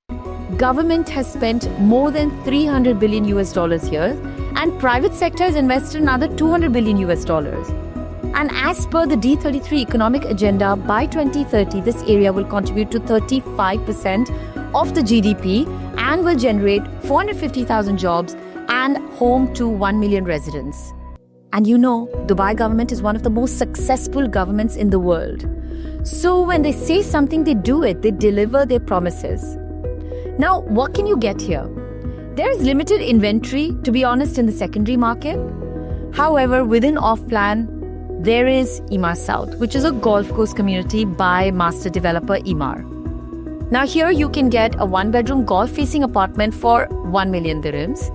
Government has spent more than $300 billion here, and private sector has invested another $200 billion. And as per the D33 economic agenda, by 2030, this area will contribute to 35% of the GDP and will generate 450,000 jobs and home to 1 million residents. And you know, Dubai government is one of the most successful governments in the world. So when they say something, they do it. They deliver their promises. Now, what can you get here? There is limited inventory, to be honest, in the secondary market. However, within off-plan, there is Emaar South, which is a golf course community by master developer Emaar. Now here you can get a one-bedroom golf-facing apartment for 1 million dirhams.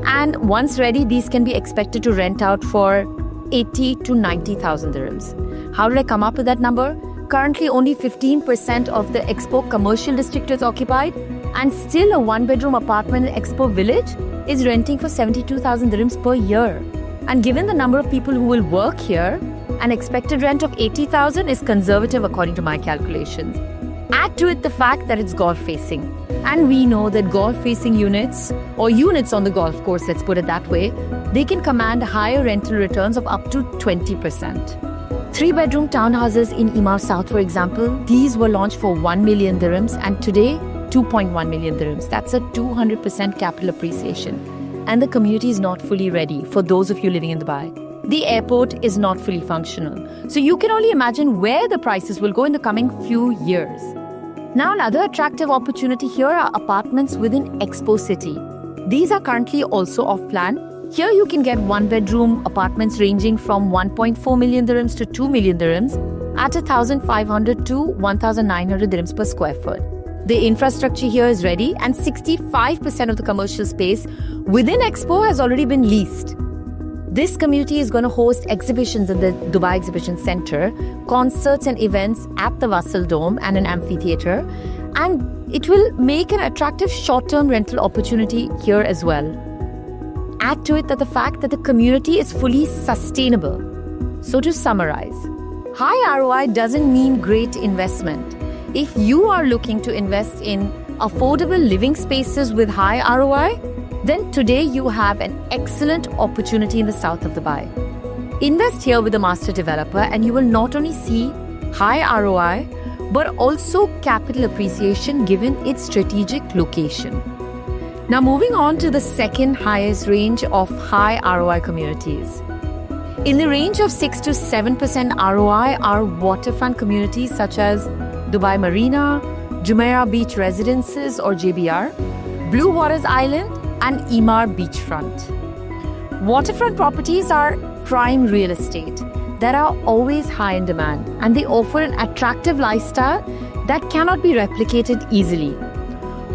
And once ready, these can be expected to rent out for 80 to 90,000 dirhams. How did I come up with that number? Currently, only 15% of the Expo commercial district is occupied, and still a one-bedroom apartment in Expo Village is renting for 72,000 dirhams per year. And given the number of people who will work here, an expected rent of 80,000 is conservative according to my calculations. Add to it the fact that it's golf-facing. And we know that golf-facing units, or units on the golf course, let's put it that way, they can command higher rental returns of up to 20%. 3-bedroom townhouses in Emaar South, for example, these were launched for 1 million dirhams and today 2.1 million dirhams. That's a 200% capital appreciation. And the community is not fully ready for those of you living in Dubai. The airport is not fully functional. So you can only imagine where the prices will go in the coming few years. Now, another attractive opportunity here are apartments within Expo City. These are currently also off-plan. Here you can get one-bedroom apartments ranging from 1.4 million dirhams to 2 million dirhams at 1,500 to 1,900 dirhams per square foot. The infrastructure here is ready and 65% of the commercial space within Expo has already been leased. This community is going to host exhibitions in the Dubai Exhibition Center, concerts and events at the Vassal Dome and an amphitheater, and it will make an attractive short-term rental opportunity here as well. Add to it that the fact that the community is fully sustainable. So to summarize, high ROI doesn't mean great investment. If you are looking to invest in affordable living spaces with high ROI, then today you have an excellent opportunity in the south of Dubai. Invest here with a master developer and you will not only see high ROI, but also capital appreciation given its strategic location. Now moving on to the second highest range of high ROI communities. In the range of 6 to 7% ROI are waterfront communities such as Dubai Marina, Jumeirah Beach Residences or JBR, Blue Waters Island and Emaar Beachfront. Waterfront properties are prime real estate that are always high in demand and they offer an attractive lifestyle that cannot be replicated easily.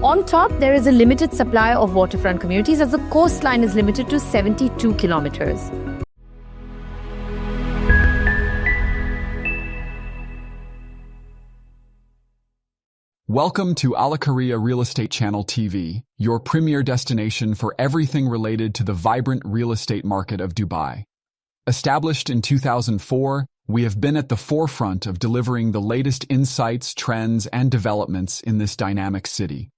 On top, there is a limited supply of waterfront communities as the coastline is limited to 72 kilometers. Welcome to ALAQARIYA Real Estate Channel TV, your premier destination for everything related to the vibrant real estate market of Dubai. Established in 2004, we have been at the forefront of delivering the latest insights, trends, and developments in this dynamic city.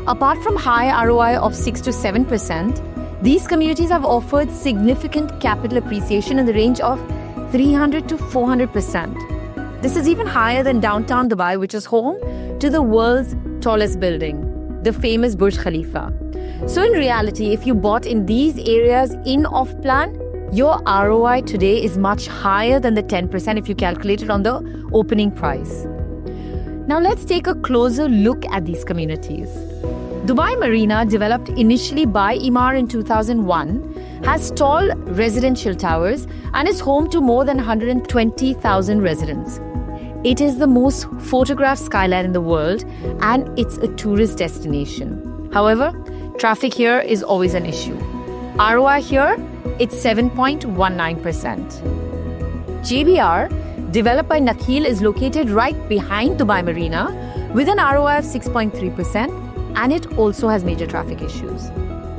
Apart from high ROI of 6 to 7%, these communities have offered significant capital appreciation in the range of 300 to 400%. This is even higher than downtown Dubai, which is home to the world's tallest building, the famous Burj Khalifa. So in reality, if you bought in these areas in off-plan, your ROI today is much higher than the 10% if you calculate it on the opening price. Now let's take a closer look at these communities. Dubai Marina, developed initially by Emaar in 2001, has tall residential towers and is home to more than 120,000 residents. It is the most photographed skyline in the world and it's a tourist destination. However, traffic here is always an issue. ROI here, it's 7.19%. JBR, developed by Nakheel, is located right behind Dubai Marina with an ROI of 6.3%, and it also has major traffic issues.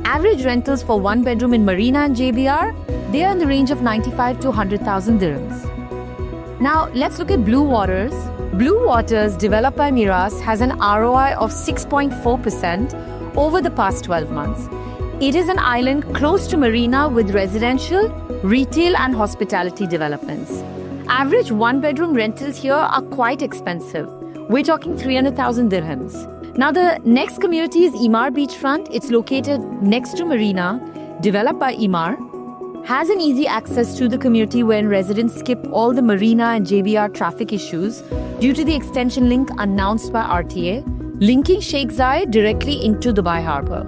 Average rentals for one bedroom in Marina and JBR, they are in the range of 95 to 100,000 dirhams. Now let's look at Blue Waters. Blue Waters, developed by Miras, has an ROI of 6.4% over the past 12 months. It is an island close to Marina with residential, retail and hospitality developments. Average one-bedroom rentals here are quite expensive. We're talking 300,000 dirhams. Now the next community is Emaar Beachfront. It's located next to Marina, developed by Emaar, has an easy access to the community when residents skip all the Marina and JBR traffic issues due to the extension link announced by RTA, linking Sheikh Zayed directly into Dubai Harbour.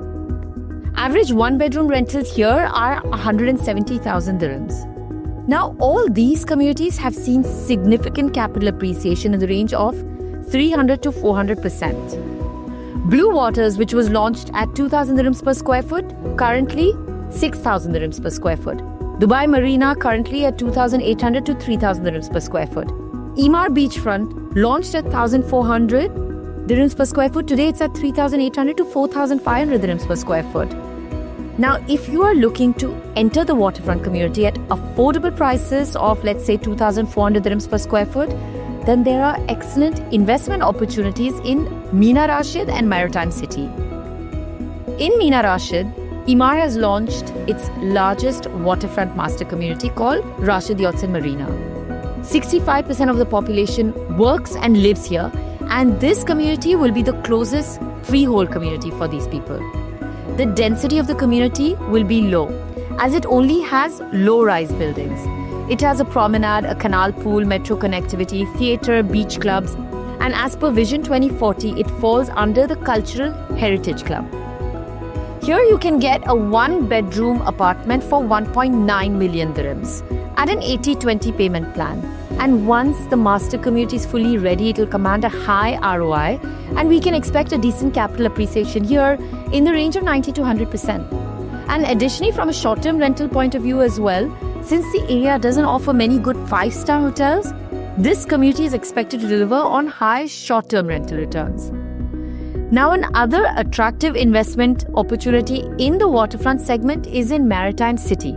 Average one-bedroom rentals here are 170,000 dirhams. Now, all these communities have seen significant capital appreciation in the range of 300 to 400%. Blue Waters, which was launched at 2,000 dirhams per square foot, currently 6,000 dirhams per square foot. Dubai Marina, currently at 2,800 to 3,000 dirhams per square foot. Emaar Beachfront, launched at 1,400 dirhams per square foot. Today it's at 3,800 to 4,500 dirhams per square foot. Now, if you are looking to enter the waterfront community at affordable prices of, let's say, 2,400 dirhams per square foot, then there are excellent investment opportunities in Mina Rashid and Maritime City. In Mina Rashid, Emaar has launched its largest waterfront master community called Rashid Yachts and Marina. 65% of the population works and lives here, and this community will be the closest freehold community for these people. The density of the community will be low, as it only has low-rise buildings. It has a promenade, a canal pool, metro connectivity, theatre, beach clubs, and as per Vision 2040, it falls under the Cultural Heritage Club. Here you can get a one-bedroom apartment for 1.9 million dirhams at an 80-20 payment plan. And once the master community is fully ready, it will command a high ROI, and we can expect a decent capital appreciation here in the range of 90 to 100%. And additionally, from a short-term rental point of view as well, since the area doesn't offer many good 5-star hotels, this community is expected to deliver on high short-term rental returns. Now, another attractive investment opportunity in the waterfront segment is in Maritime City.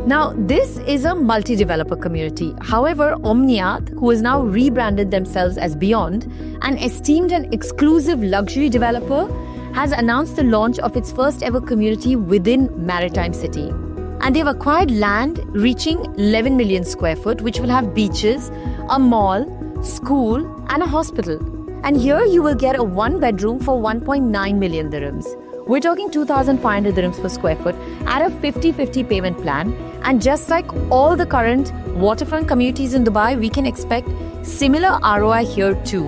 Now, this is a multi-developer community. However, Omniat, who has now rebranded themselves as Beyond, an esteemed and exclusive luxury developer, has announced the launch of its first ever community within Maritime City. And they've acquired land reaching 11 million square foot, which will have beaches, a mall, school, and a hospital. And here you will get a one-bedroom for 1.9 million dirhams. We're talking 2,500 dirhams per square foot at a 50-50 payment plan. And just like all the current waterfront communities in Dubai, we can expect similar ROI here too,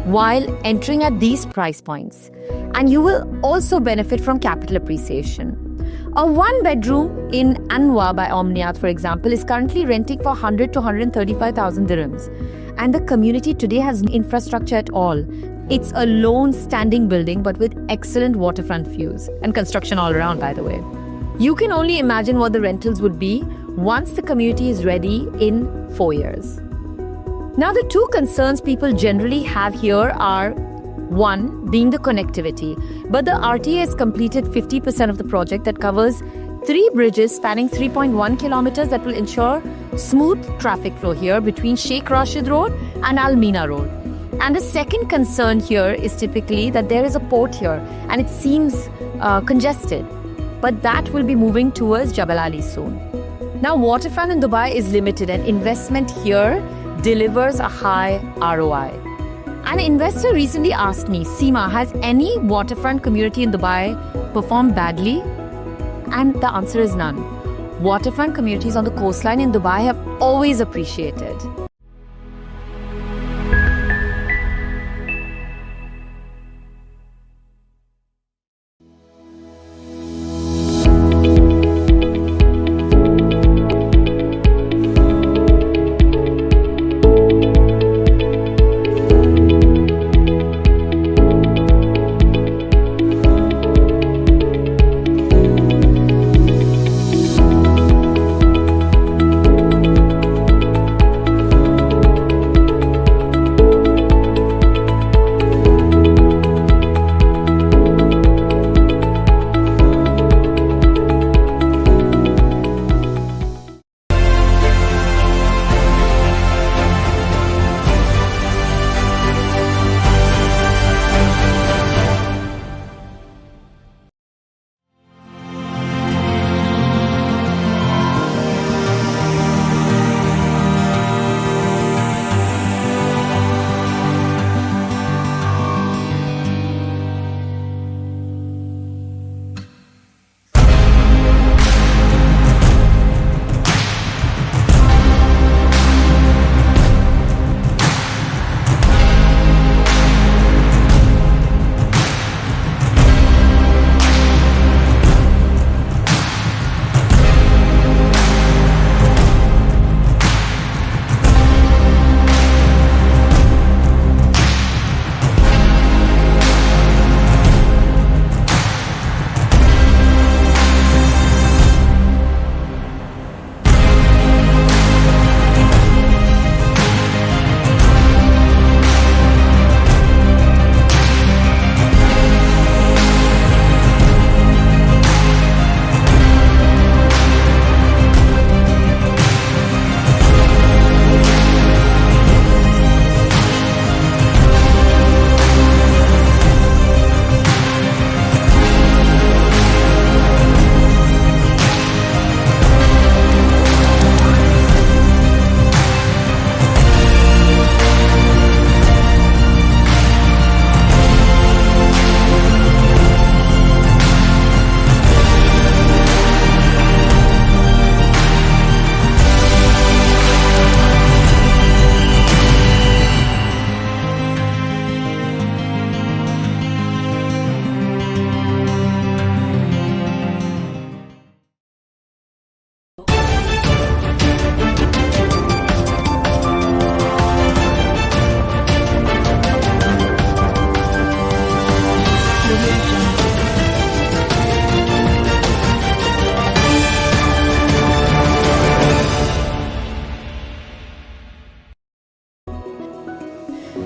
while entering at these price points. And you will also benefit from capital appreciation. A one-bedroom in Anwa by Omniat, for example, is currently renting for 100 to 135,000 dirhams. And the community today has no infrastructure at all. It's a lone standing building, but with excellent waterfront views and construction all around, by the way. You can only imagine what the rentals would be once the community is ready in 4 years. Now, the two concerns people generally have here are, one, being the connectivity. But the RTA has completed 50% of the project that covers 3 bridges spanning 3.1 kilometers that will ensure smooth traffic flow here between Sheikh Rashid Road and Al Mina Road. And the second concern here is typically that there is a port here and it seems congested. But that will be moving towards Jebel Ali soon. Now, waterfront in Dubai is limited and investment here delivers a high ROI. An investor recently asked me, Seema, has any waterfront community in Dubai performed badly? And the answer is none. Waterfront communities on the coastline in Dubai have always appreciated.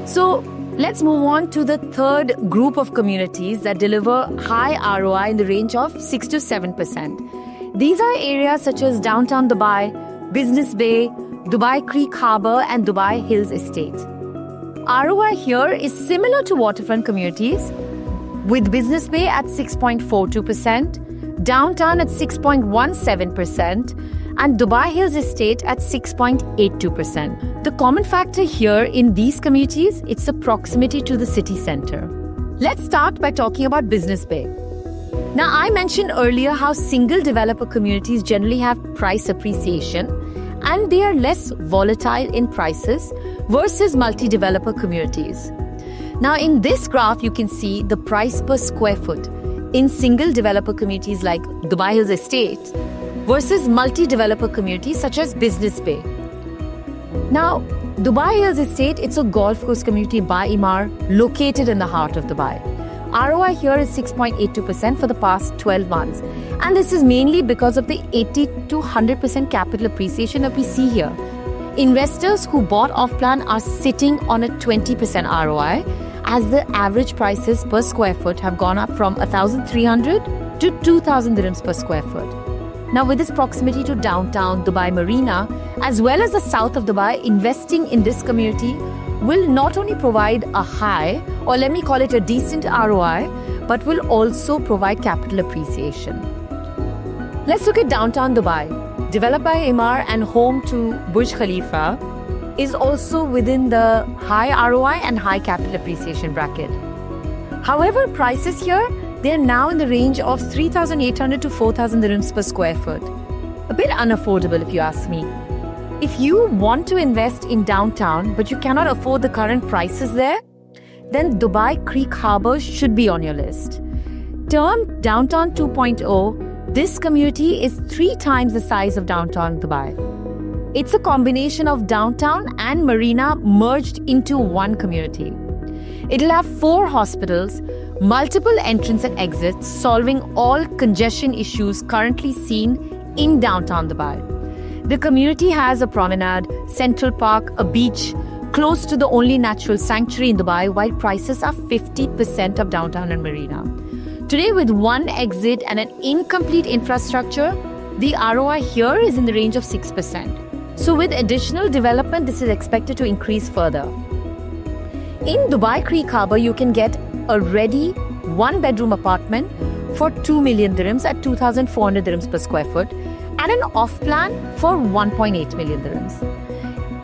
So let's move on to the third group of communities that deliver high ROI in the range of 6 to 7%. These are areas such as downtown Dubai, Business Bay, Dubai Creek Harbour and Dubai Hills Estate. ROI here is similar to waterfront communities, with Business Bay at 6.42%, downtown at 6.17%, and Dubai Hills Estate at 6.82%. The common factor here in these communities, it's the proximity to the city center. Let's start by talking about Business Bay. Now, I mentioned earlier how single developer communities generally have price appreciation and they are less volatile in prices versus multi-developer communities. Now, in this graph, you can see the price per square foot in single developer communities like Dubai Hills Estate versus multi-developer communities such as Business Bay. Now, Dubai Hills Estate, it's a golf course community by Emaar located in the heart of Dubai. ROI here is 6.82% for the past 12 months. And this is mainly because of the 80 to 100% capital appreciation that we see here. Investors who bought off-plan are sitting on a 20% ROI as the average prices per square foot have gone up from 1,300 to 2,000 dirhams per square foot. Now, with this proximity to downtown Dubai Marina, as well as the south of Dubai, investing in this community will not only provide a high, or let me call it a decent ROI, but will also provide capital appreciation. Let's look at downtown Dubai. Developed by Emaar and home to Burj Khalifa, is also within the high ROI and high capital appreciation bracket. However, prices here, they're now in the range of 3,800 to 4,000 dirhams per square foot. A bit unaffordable if you ask me. If you want to invest in downtown but you cannot afford the current prices there, then Dubai Creek Harbour should be on your list. Termed Downtown 2.0, this community is 3 times the size of downtown Dubai. It's a combination of downtown and marina merged into one community. It'll have 4 hospitals, multiple entrance and exits, solving all congestion issues currently seen in downtown Dubai. The community has a promenade, central park, a beach, close to the only natural sanctuary in Dubai, while prices are 50% of downtown and marina. Today, with 1 exit and an incomplete infrastructure, the ROI here is in the range of 6%. So with additional development, this is expected to increase further. In Dubai Creek Harbour, you can get a ready 1-bedroom apartment for 2 million dirhams at 2,400 dirhams per square foot and an off-plan for 1.8 million dirhams.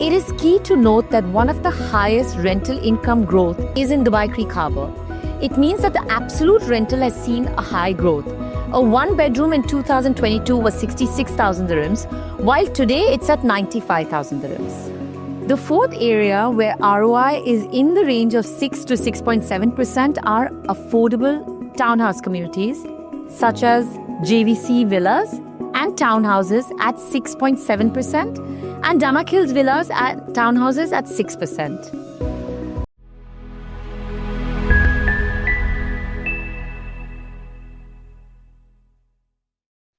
It is key to note that one of the highest rental income growth is in Dubai Creek Harbour. It means that the absolute rental has seen a high growth. A 1-bedroom in 2022 was 66,000 dirhams, while today it's at 95,000 dirhams. The 4th area where ROI is in the range of 6 to 6.7% are affordable townhouse communities such as JVC villas and townhouses at 6.7% and Damak Hills villas and townhouses at 6%.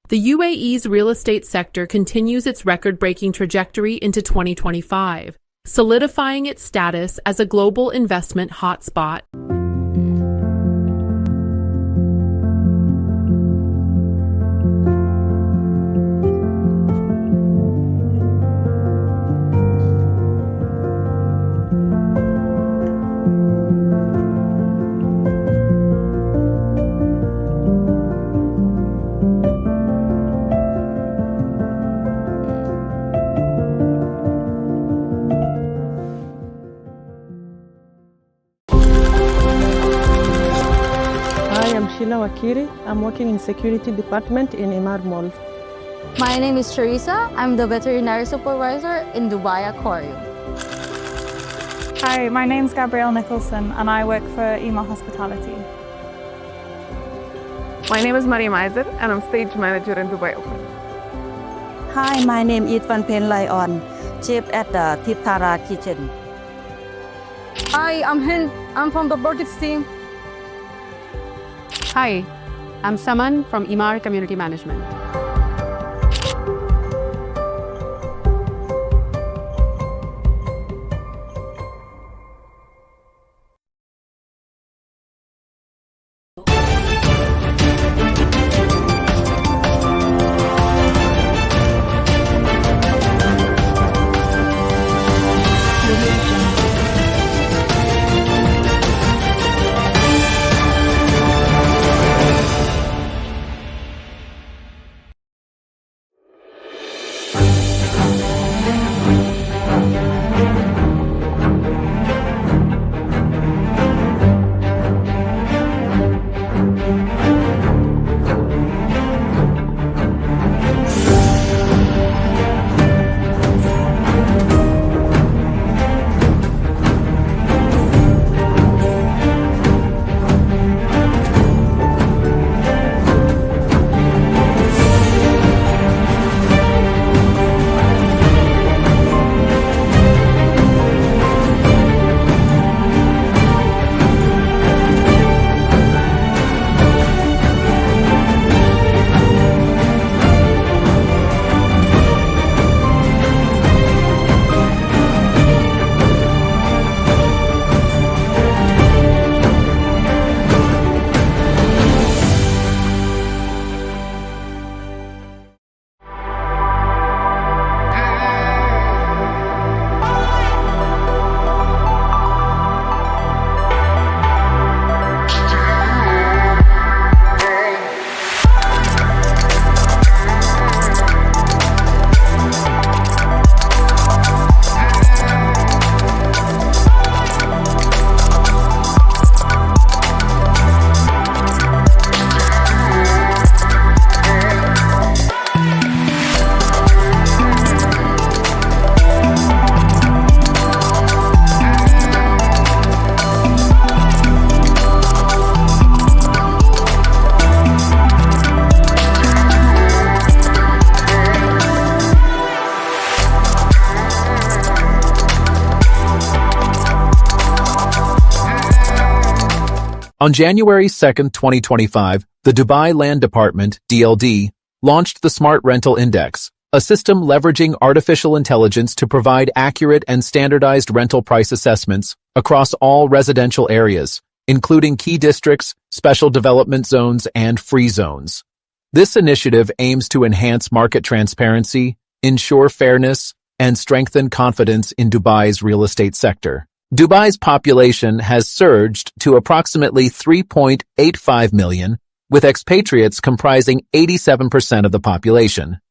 The UAE's real estate sector continues its record-breaking trajectory into 2025, solidifying its status as a global investment hotspot. I'm working in security department in Emaar Mall. My name is Teresa. I'm the veterinary supervisor in Dubai Aquarium. Hi, my name's Gabrielle Nicholson and I work for Emaar Hospitality. My name is Mariam Aizer and I'm stage manager in Dubai Open. Hi, my name is Van Pen Lion, chef at the Titara Kitchen. Hi, I'm Hind. I'm from the Vertex team. Hi, I'm Saman from Emaar Community Management. On January 2, 2025, the Dubai Land Department, DLD, launched the Smart Rental Index, a system leveraging artificial intelligence to provide accurate and standardized rental price assessments across all residential areas, including key districts, special development zones, and free zones. This initiative aims to enhance market transparency, ensure fairness, and strengthen confidence in Dubai's real estate sector. Dubai's population has surged to approximately 3.85 million, with expatriates comprising 87% of the population.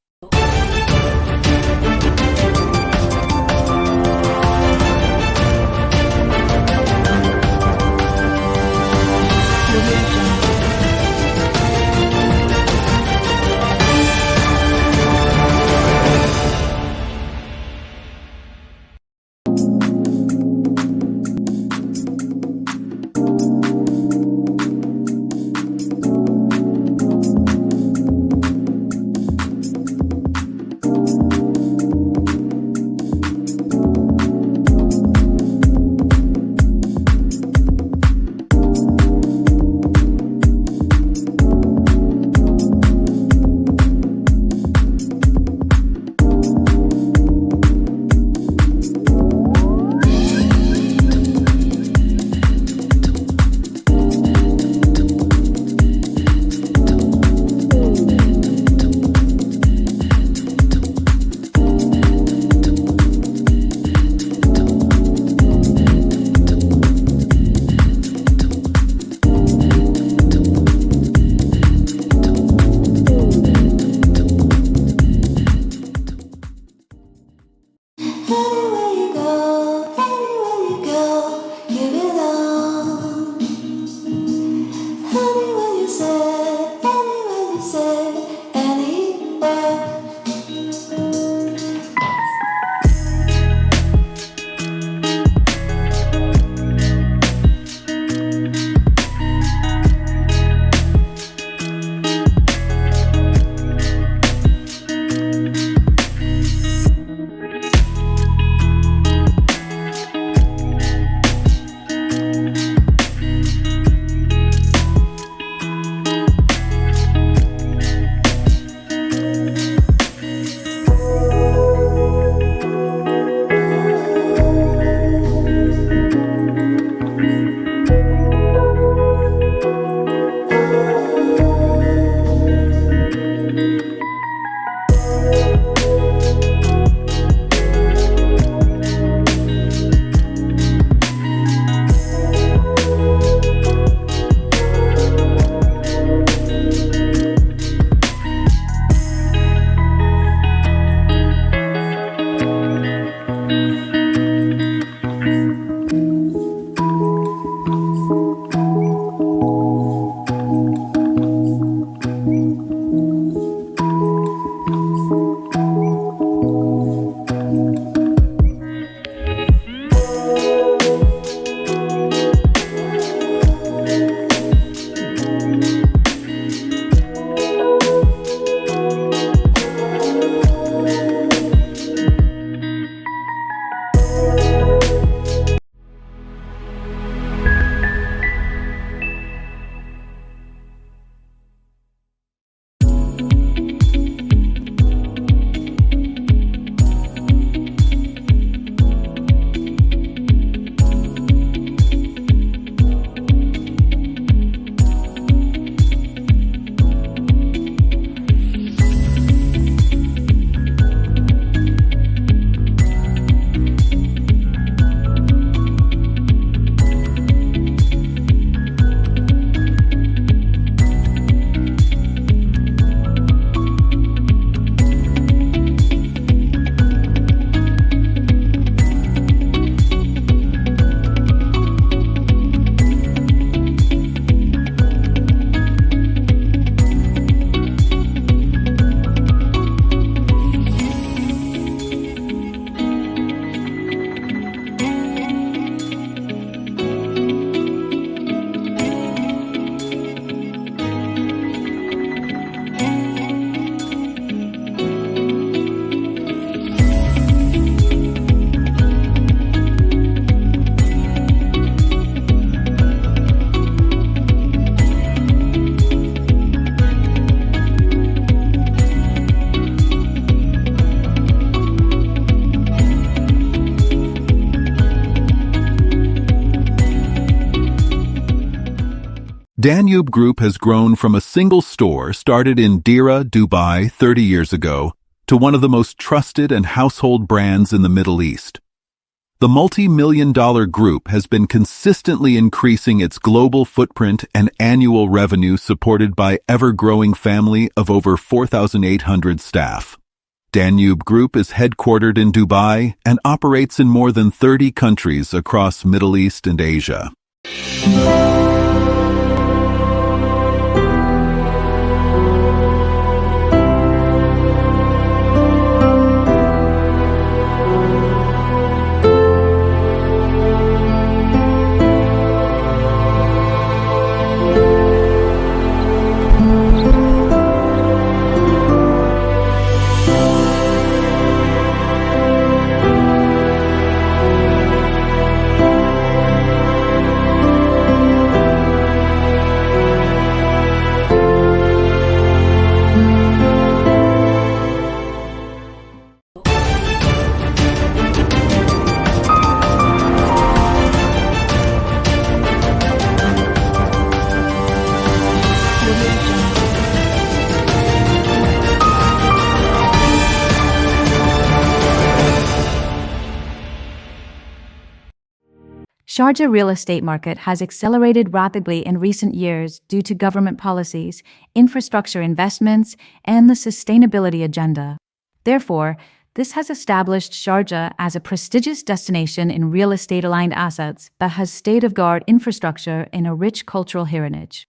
Danube Group has grown from a single store started in Deira, Dubai 30 years ago to one of the most trusted and household brands in the Middle East. The multi-million-dollar group has been consistently increasing its global footprint and annual revenue supported by ever-growing family of over 4,800 staff. Danube Group is headquartered in Dubai and operates in more than 30 countries across Middle East and Asia. Sharjah real estate market has accelerated rapidly in recent years due to government policies, infrastructure investments, and the sustainability agenda. Therefore, this has established Sharjah as a prestigious destination in real estate-aligned assets that has state-of-the-art infrastructure and a rich cultural heritage.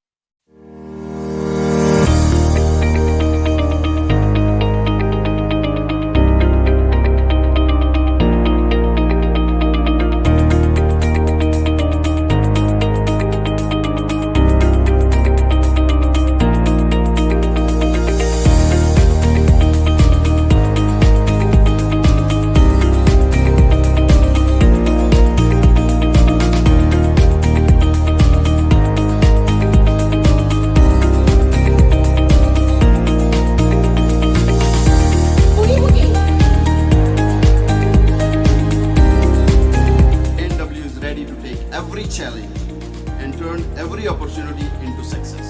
Every challenge and turn every opportunity into success.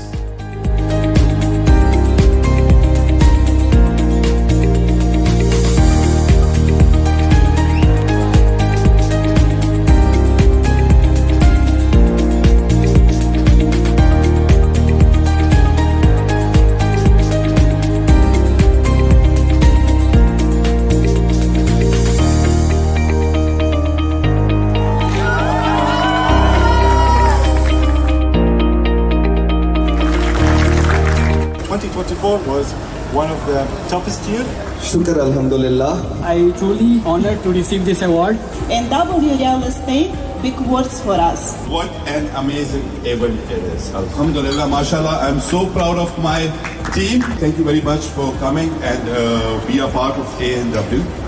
Was one of the toughest years. Shukr Alhamdulillah. I truly honored to receive this award. And W Real Estate, big words for us. What an amazing event it is. Alhamdulillah, mashallah. I'm so proud of my team. Thank you very much for coming and be a part of ANW.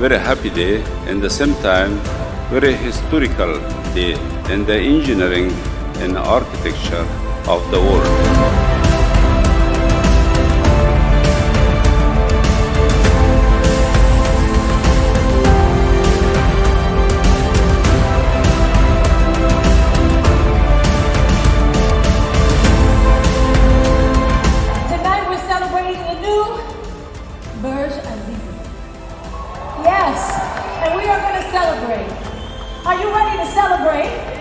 very happy day and at the same time very historical day in the engineering and architecture of the world. Yes, and we are going to celebrate. Are you ready to celebrate?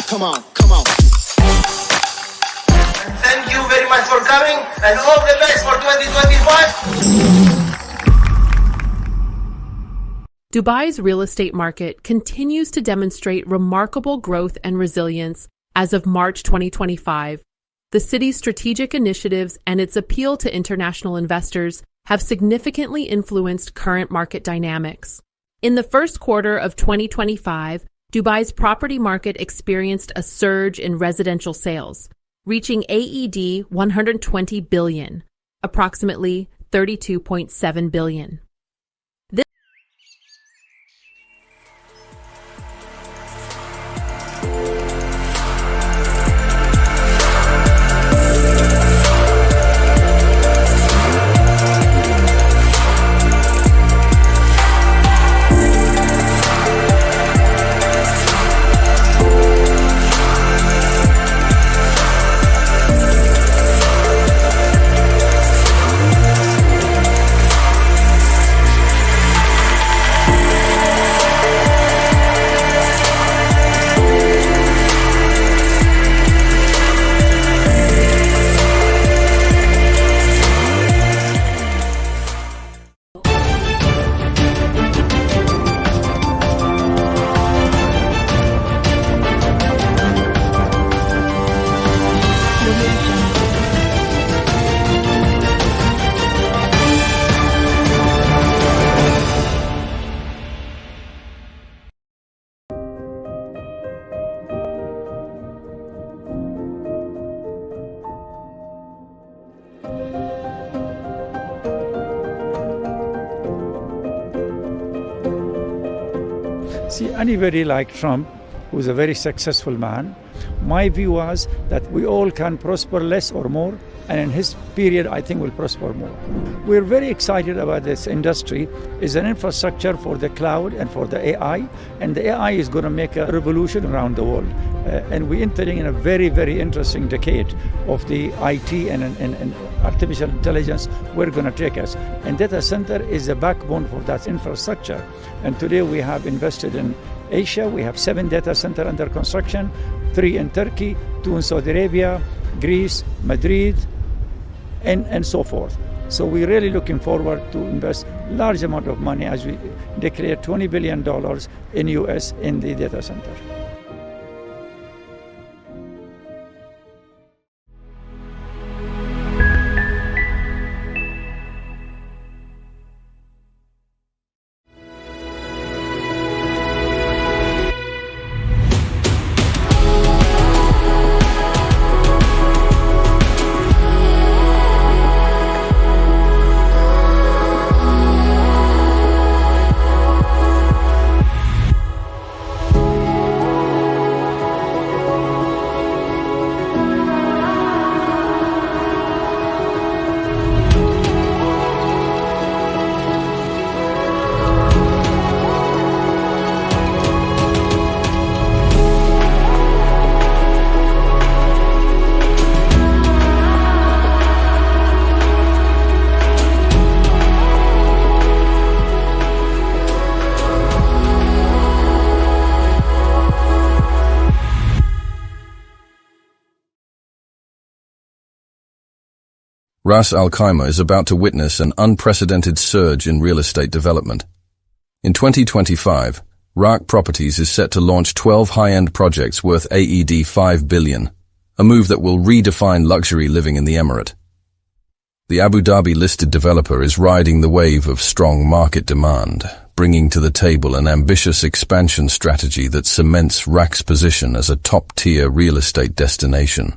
Come on. Thank you very much for coming and all the best for 2025. Dubai's real estate market continues to demonstrate remarkable growth and resilience as of March 2025. The city's strategic initiatives and its appeal to international investors have significantly influenced current market dynamics. In the first quarter of 2025, Dubai's property market experienced a surge in residential sales, reaching AED 120 billion, approximately $32.7 billion. See, anybody like Trump, who's a very successful man, my view was that we all can prosper less or more, and in his period, I think we'll prosper more. We're very excited about this industry. It's an infrastructure for the cloud and for the AI, and the AI is going to make a revolution around the world. And we're entering in a very, very interesting decade of the IT and artificial intelligence. Where going to take us. And data center is the backbone for that infrastructure. And today we have invested in Asia. We have 7 data centers under construction, 3 in Turkey, 2 in Saudi Arabia, Greece, Madrid, and so forth. So we're really looking forward to invest large amount of money as we declare $20 billion in US in the data center. Ras Al Khaimah is about to witness an unprecedented surge in real estate development. In 2025, RAK Properties is set to launch 12 high-end projects worth AED 5 billion, a move that will redefine luxury living in the Emirate. The Abu Dhabi-listed developer is riding the wave of strong market demand, bringing to the table an ambitious expansion strategy that cements RAK's position as a top-tier real estate destination.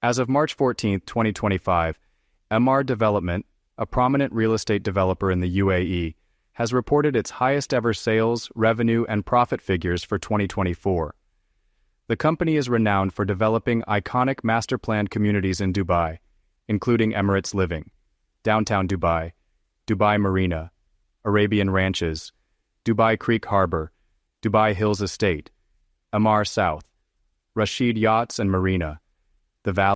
As of March 14, 2025, MR Development, a prominent real estate developer in the UAE, has reported its highest ever sales, revenue, and profit figures for 2024. The company is renowned for developing iconic master-planned communities in Dubai, including Emirates Living, Downtown Dubai, Dubai Marina, Arabian Ranches, Dubai Creek Harbor, Dubai Hills Estate, Amar South, Rashid Yachts and Marina, the Valley.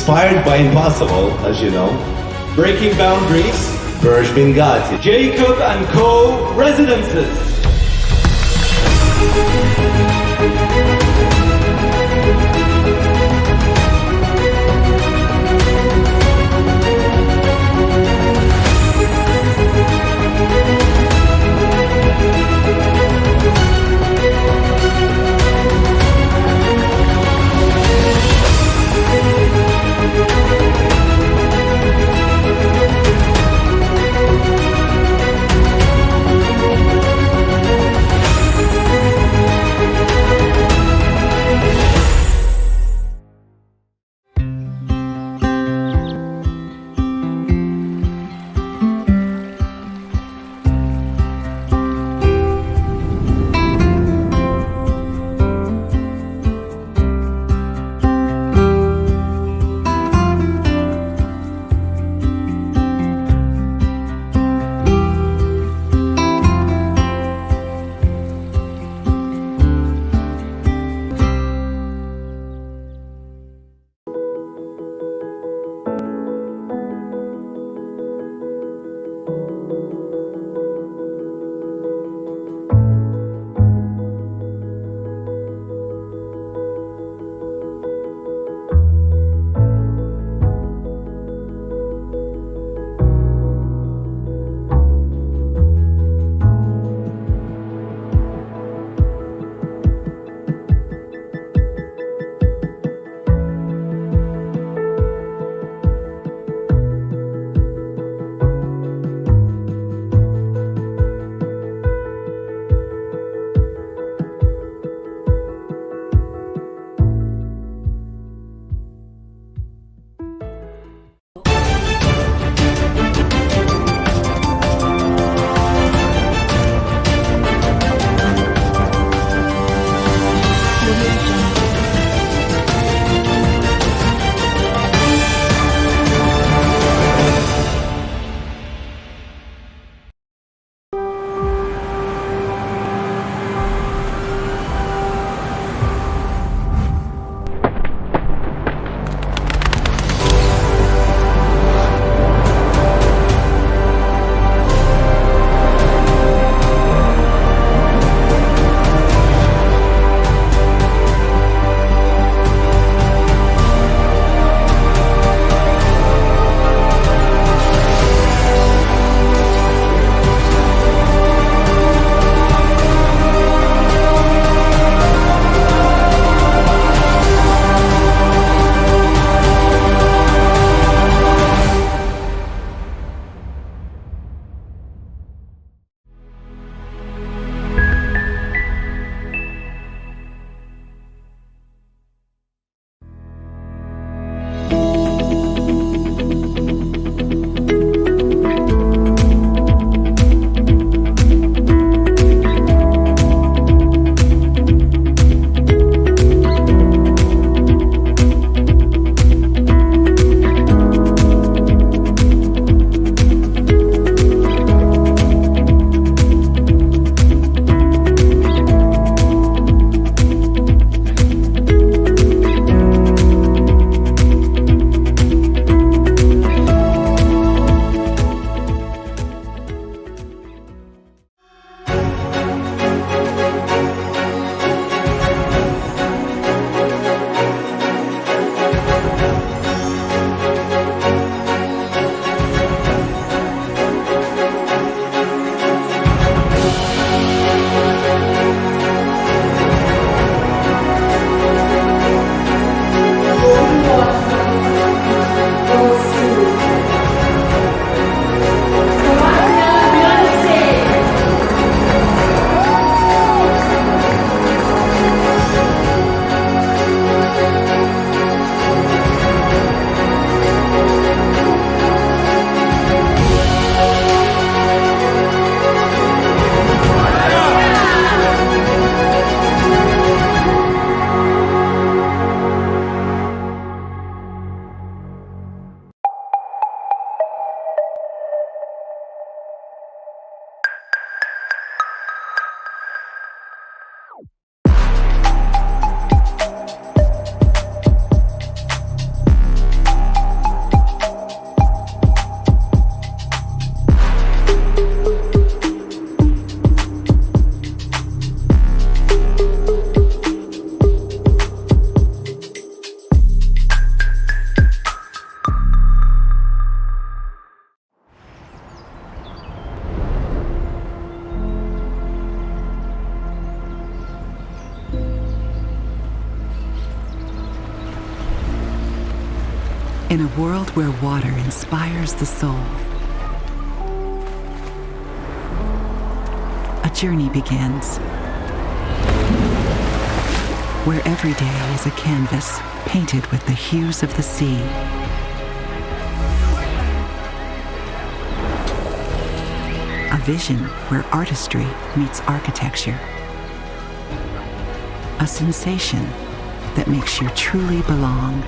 Inspired by Impossible, as you know. Breaking Boundaries, Burj Benghazi. Jacob & Co. Residences. In a world where water inspires the soul, a journey begins. Where every day is a canvas painted with the hues of the sea. A vision where artistry meets architecture. A sensation that makes you truly belong.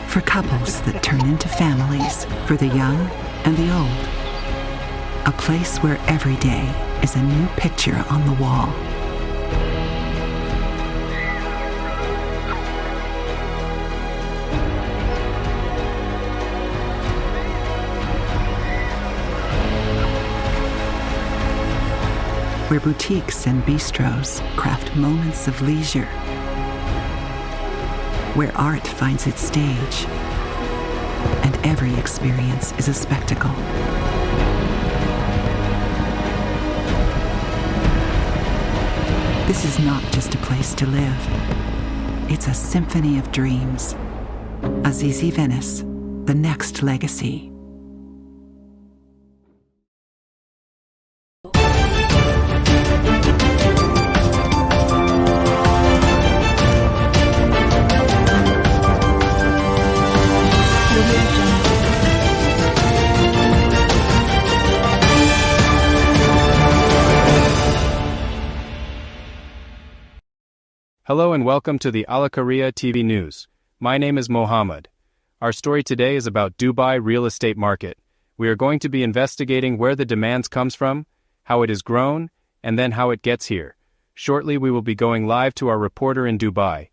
For couples that turn into families, for the young and the old. A place where every day is a new picture on the wall. Where boutiques and bistros craft moments of leisure. Where art finds its stage, and every experience is a spectacle. This is not just a place to live. It's a symphony of dreams. Azizi Venice, the next legacy. Hello and welcome to the ALAQARIYA TV news. My name is Mohammed. Our story today is about Dubai real estate market. We are going to be investigating where the demands comes from, how it is grown, and then how it gets here. Shortly we will be going live to our reporter in Dubai.